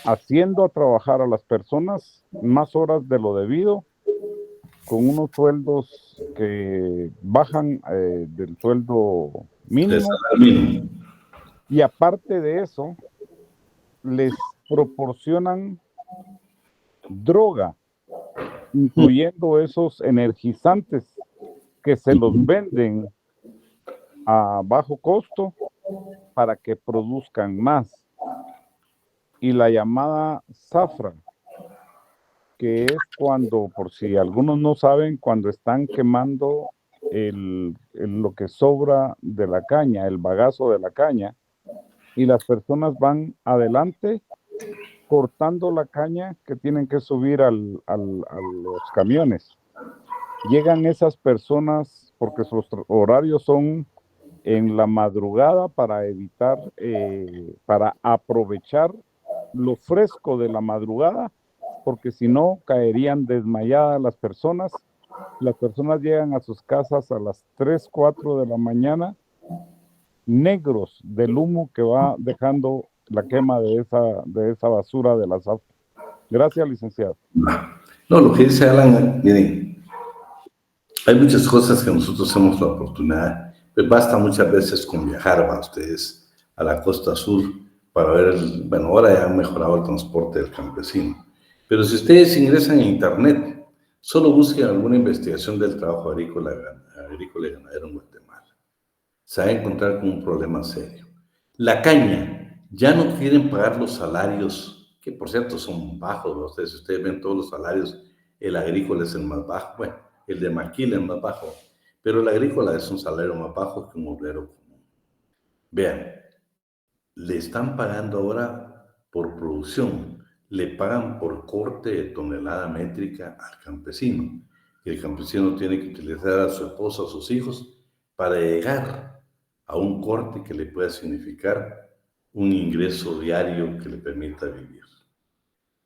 Speaker 4: Haciendo a trabajar a las personas más horas de lo debido, con unos sueldos que bajan del sueldo mínimo. Y aparte de eso, les proporcionan droga, incluyendo esos energizantes que se los venden a bajo costo para que produzcan más. Y la llamada zafra, que es cuando, por si algunos no saben, cuando están quemando lo que sobra de la caña, el bagazo de la caña, y las personas van adelante cortando la caña que tienen que subir a los camiones. Llegan esas personas, porque sus horarios son en la madrugada para evitar, para aprovechar lo fresco de la madrugada, porque si no caerían desmayadas las personas. Las personas llegan a sus casas a las 3, 4 de la mañana, negros del humo que va dejando la quema de esa basura de la zafra. Gracias, licenciado.
Speaker 1: No, lo que dice Alan, miren, hay muchas cosas que nosotros tenemos la oportunidad, pues basta muchas veces con viajar, va ustedes a la costa sur para ver, bueno, ahora ya han mejorado el transporte del campesino, pero si ustedes ingresan a internet, solo busquen alguna investigación del trabajo agrícola y ganadero en Guatemala. Se va a encontrar con un problema serio. La caña, ya no quieren pagar los salarios, que por cierto son bajos. Si ustedes ven todos los salarios, el agrícola es el más bajo, bueno, el de maquila es más bajo, pero el agrícola es un salario más bajo que un obrero común. Vean, le están pagando ahora por producción, le pagan por corte de tonelada métrica al campesino. Y el campesino tiene que utilizar a su esposa, a sus hijos, para llegar a un corte que le pueda significar un ingreso diario que le permita vivir.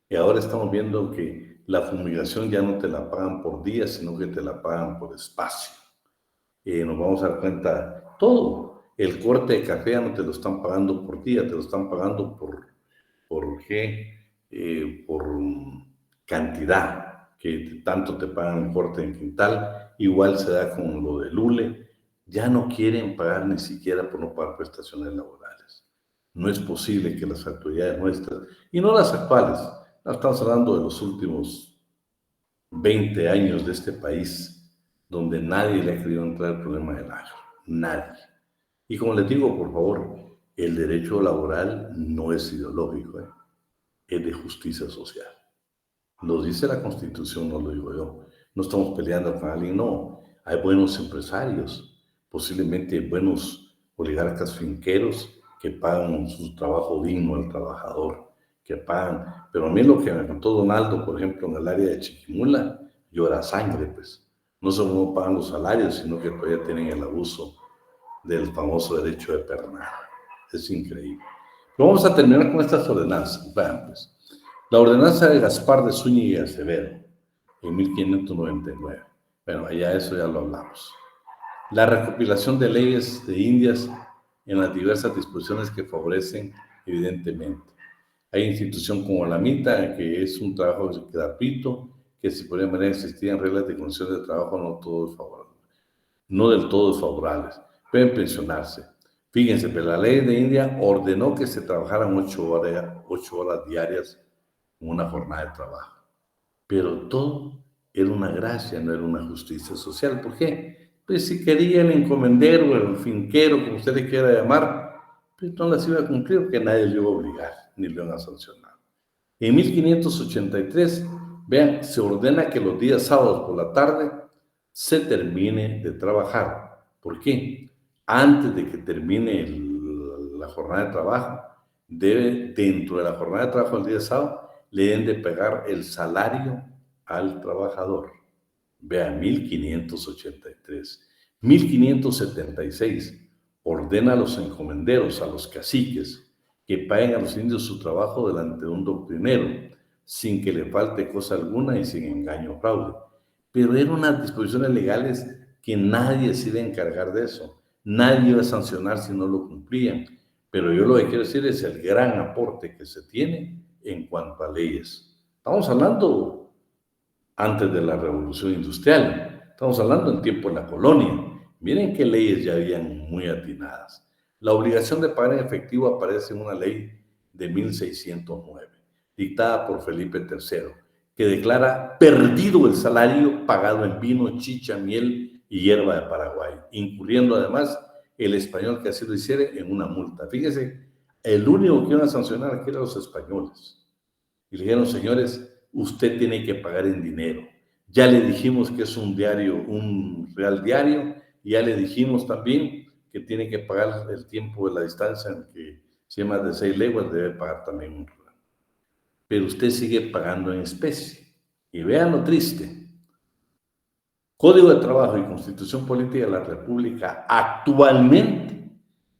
Speaker 1: Y ahora estamos viendo que la fumigación ya no te la pagan por día, sino que te la pagan por espacio. Nos vamos a dar cuenta todo. el corte de café ya no te lo están pagando por día, te lo están pagando ¿por qué? Por cantidad, que tanto te pagan el corte en quintal. Igual se da con lo del hule. Ya no quieren pagar ni siquiera por no pagar prestaciones laborales. No es posible que las autoridades nuestras, y no las actuales, no estamos hablando de los últimos 20 años de este país, donde nadie le ha querido entrar al problema del agro. Nadie. Y como les digo, por favor, el derecho laboral no es ideológico, es de justicia social. Lo dice la Constitución, no lo digo yo. No estamos peleando con alguien, no. Hay buenos empresarios, posiblemente buenos oligarcas finqueros que pagan su trabajo digno al trabajador, que pagan. Pero a mí lo que me contó Donaldo, por ejemplo, en el área de Chiquimula, llora sangre, pues. No solo no pagan los salarios, sino que todavía tienen el abuso del famoso derecho de pernada. Es increíble. Pero vamos a terminar con estas ordenanzas. Vean, pues. La ordenanza de Gaspar de Zúñiga y Acevedo, en 1599. Bueno, allá eso ya lo hablamos. La recopilación de leyes de Indias en las diversas disposiciones que favorecen, evidentemente. Hay institución como la MITA, que es un trabajo gratuito, que si por manera existían reglas de condiciones de trabajo no todos favorables, no del todo favorables. Pueden pensionarse. Fíjense, pero la ley de India ordenó que se trabajaran 8 horas diarias en una jornada de trabajo. Pero todo era una gracia, no era una justicia social. ¿Por qué? Pues si quería el encomendero o el finquero, como usted le quiera llamar, pues no las iba a cumplir porque nadie le iba a obligar, ni le iban a sancionar. En 1583, vean, se ordena que los días sábados por la tarde se termine de trabajar. ¿Por qué? Antes de que termine la jornada de trabajo, dentro de la jornada de trabajo del día sábado, le deben de pagar el salario al trabajador. Vean, 1583. 1576, ordena a los encomenderos, a los caciques, que paguen a los indios su trabajo delante de un doctrinero, sin que le falte cosa alguna y sin engaño o fraude. Pero eran unas disposiciones legales que nadie se iba a encargar de eso. Nadie iba a sancionar si no lo cumplían. Pero yo lo que quiero decir es el gran aporte que se tiene en cuanto a leyes. Estamos hablando antes de la Revolución Industrial. Estamos hablando en tiempo de la colonia. Miren qué leyes ya habían muy atinadas. La obligación de pagar en efectivo aparece en una ley de 1609, dictada por Felipe III, que declara perdido el salario pagado en vino, chicha, miel y hierba de Paraguay, incurriendo además el español que así lo hiciere en una multa. Fíjese, el único que iban a sancionar aquí eran los españoles. Y le dijeron, señores, usted tiene que pagar en dinero. Ya le dijimos que es un diario, un real diario, y ya le dijimos también que tiene que pagar el tiempo de la distancia, en que si es más de 6 leguas, debe pagar también un real. Pero usted sigue pagando en especie. Y vean lo triste. Código de Trabajo y Constitución Política de la República actualmente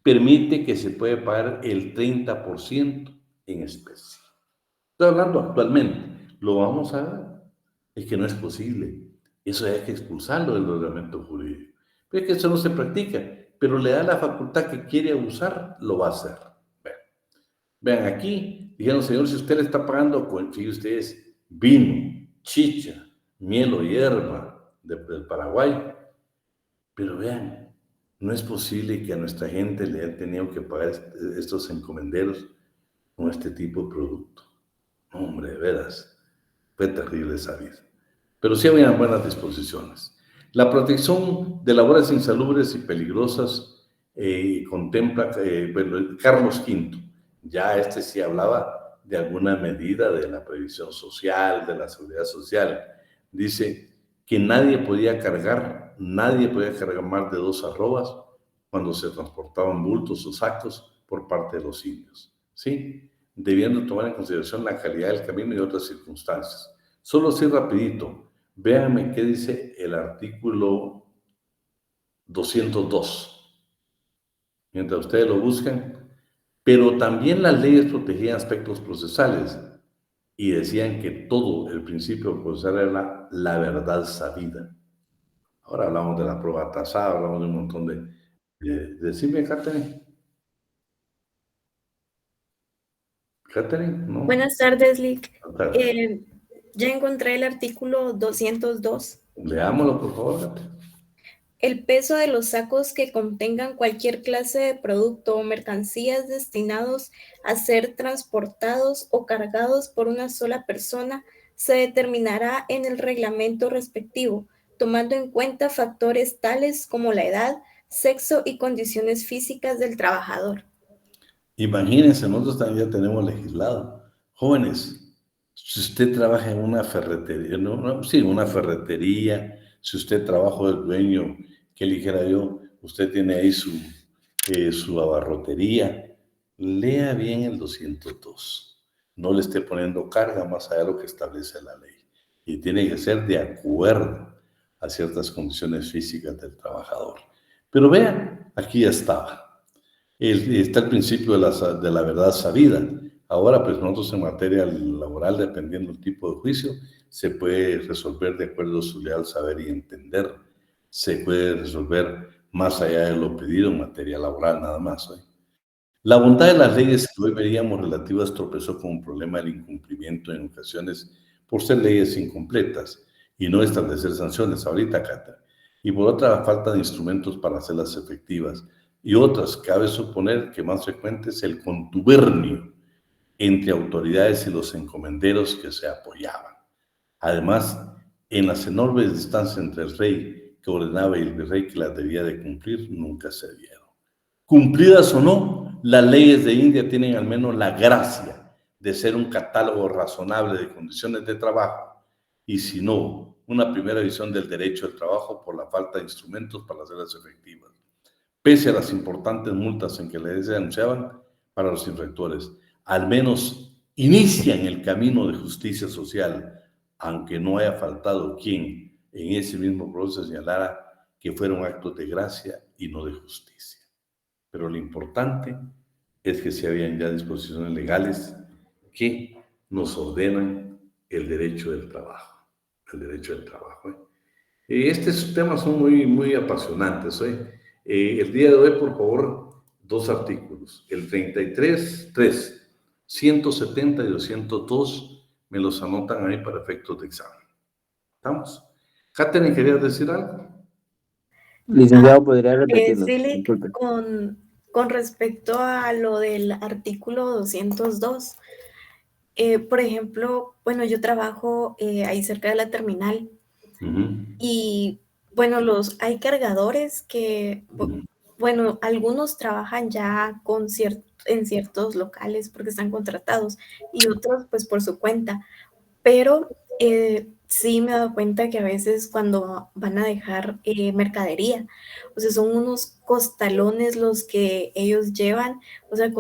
Speaker 1: permite que se puede pagar el 30% en especie. Estoy hablando actualmente. Lo vamos a ver. Es que no es posible. Eso hay que expulsarlo del ordenamiento jurídico. Pero es que eso no se practica. Pero le da la facultad que quiere abusar, lo va a hacer. Vean aquí, dijeron, señor, si usted le está pagando, fíjense ustedes, vino, chicha, miel o hierba del Paraguay. Pero vean, no es posible que a nuestra gente le hayan tenido que pagar estos encomenderos con este tipo de producto. Hombre, de veras, fue terrible esa vida. Pero sí habían buenas disposiciones. La protección de labores insalubres y peligrosas contempla Carlos V. Ya este sí hablaba de alguna medida de la previsión social, de la seguridad social. Dice que nadie podía cargar más de 2 arrobas cuando se transportaban bultos o sacos por parte de los indios, ¿sí? Debiendo tomar en consideración la calidad del camino y otras circunstancias. Solo así rapidito, véanme qué dice el artículo 202. Mientras ustedes lo buscan, pero también las leyes protegían aspectos procesales y decían que todo el principio procesal era la verdad sabida. Ahora hablamos de la prueba tasada, hablamos de un montón de Decime, Catherine. Catherine, ¿no?
Speaker 9: Buenas tardes, Lick.
Speaker 1: Buenas tardes.
Speaker 9: Ya encontré el artículo 202.
Speaker 1: Leámoslo, por favor, Catherine.
Speaker 9: El peso de los sacos que contengan cualquier clase de producto o mercancías destinados a ser transportados o cargados por una sola persona se determinará en el reglamento respectivo, tomando en cuenta factores tales como la edad, sexo y condiciones físicas del trabajador.
Speaker 1: Imagínense, nosotros también ya tenemos legislado. Jóvenes, si usted trabaja en una ferretería, sí, una ferretería, si usted trabaja del dueño, que dijera yo, usted tiene ahí su abarrotería, lea bien el 202. No le esté poniendo carga más allá de lo que establece la ley. Y tiene que ser de acuerdo a ciertas condiciones físicas del trabajador. Pero vean, aquí ya estaba. Está el principio de la verdad sabida. Ahora, pues nosotros en materia laboral, dependiendo del tipo de juicio, se puede resolver de acuerdo a su leal saber y entender. Se puede resolver más allá de lo pedido en materia laboral, nada más. La bondad de las leyes que hoy veríamos relativas tropezó con un problema del incumplimiento en ocasiones por ser leyes incompletas y no establecer sanciones. Ahorita, Cata. Y por otra, falta de instrumentos para hacerlas efectivas. Y otras, cabe suponer que más frecuente es el contubernio entre autoridades y los encomenderos que se apoyaban. Además, en las enormes distancias entre el rey que ordenaba y el virrey que las debía de cumplir, nunca se dieron. Cumplidas o no, las leyes de India tienen al menos la gracia de ser un catálogo razonable de condiciones de trabajo, y si no, una primera visión del derecho al trabajo por la falta de instrumentos para hacerlas efectivas. Pese a las importantes multas en que les anunciaban para los infractores, al menos inician el camino de justicia social, aunque no haya faltado quien en ese mismo proceso señalara que fueron actos de gracia y no de justicia. Pero lo importante es que se habían ya disposiciones legales que nos ordenan el derecho del trabajo, el derecho del trabajo. Estos temas son muy apasionantes, el día de hoy, por favor, 2 artículos. El 33.3, 170 y 202, me los anotan ahí para efectos de examen. ¿Estamos? Catherine, ¿querías decir algo?
Speaker 2: Licenciado, ¿podría repetirlo?
Speaker 9: Sí, con respecto a lo del artículo 202, por ejemplo, bueno, yo trabajo ahí cerca de la terminal y bueno, hay cargadores que, bueno, algunos trabajan ya en ciertos locales porque están contratados y otros pues por su cuenta, pero sí me he dado cuenta que a veces cuando van a dejar mercadería, o sea, son unos costalones los que ellos llevan, o sea,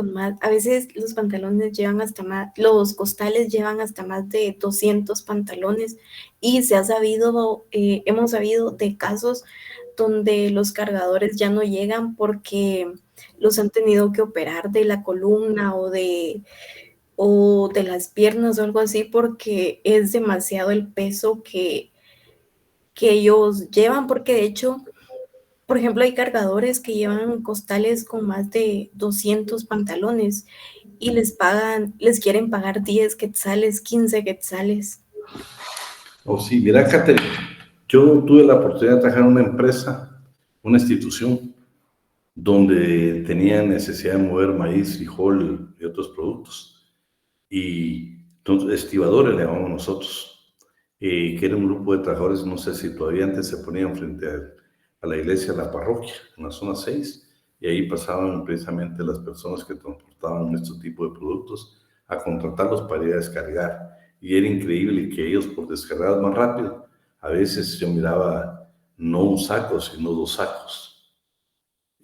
Speaker 9: a veces los pantalones llevan hasta más, los costales llevan hasta más de 200 pantalones y hemos sabido de casos donde los cargadores ya no llegan porque los han tenido que operar de la columna o de las piernas o algo así, porque es demasiado el peso que ellos llevan, porque de hecho, por ejemplo, hay cargadores que llevan costales con más de 200 pantalones y les quieren pagar 10 quetzales, 15 quetzales.
Speaker 1: Oh, sí, mira, Catherine, yo tuve la oportunidad de trabajar en una empresa, una institución, donde tenían necesidad de mover maíz, frijol y otros productos. Y entonces, estibadores le llamamos nosotros, que era un grupo de trabajadores, no sé si todavía antes se ponían frente a la iglesia de la parroquia, en la zona 6, y ahí pasaban precisamente las personas que transportaban este tipo de productos a contratarlos para ir a descargar. Y era increíble que ellos, por descargar más rápido, a veces yo miraba no un saco, sino 2 sacos.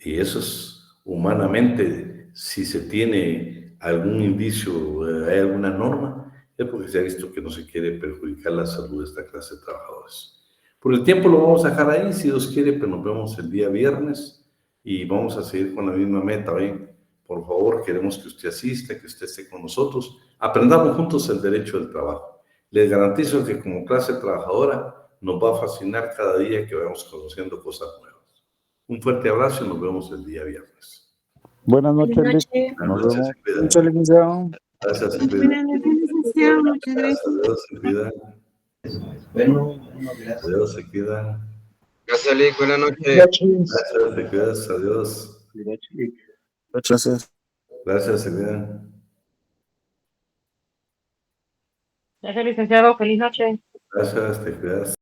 Speaker 1: Y eso es humanamente, si se tiene algún indicio, hay alguna norma, es porque se ha visto que no se quiere perjudicar la salud de esta clase de trabajadores. Por el tiempo lo vamos a dejar ahí, si Dios quiere, pero nos vemos el día viernes y vamos a seguir con la misma meta. Por favor, queremos que usted asista, que usted esté con nosotros. Aprendamos juntos el derecho del trabajo. Les garantizo que como clase trabajadora nos va a fascinar cada día que vayamos conociendo cosas nuevas. Un fuerte abrazo y nos vemos el día viernes.
Speaker 4: Buenas noches,
Speaker 9: Buenas
Speaker 4: Lick.
Speaker 9: noches.
Speaker 4: Nos
Speaker 1: Gracias,
Speaker 4: vemos.
Speaker 1: se cuidan.
Speaker 6: Mucho licenciado.
Speaker 1: Gracias, se cuidan.
Speaker 10: Buenas noches, licenciado. Muchas
Speaker 1: Gracias,
Speaker 10: gracias.
Speaker 1: adiós, se cuidan. Adiós, se cuidan.
Speaker 11: Gracias, Lick. Buenas noches.
Speaker 1: Gracias, te cuidas, adiós.
Speaker 2: Gracias.
Speaker 1: Gracias, se cuidan.
Speaker 7: Gracias, licenciado. Feliz noche.
Speaker 1: Gracias, te cuidas.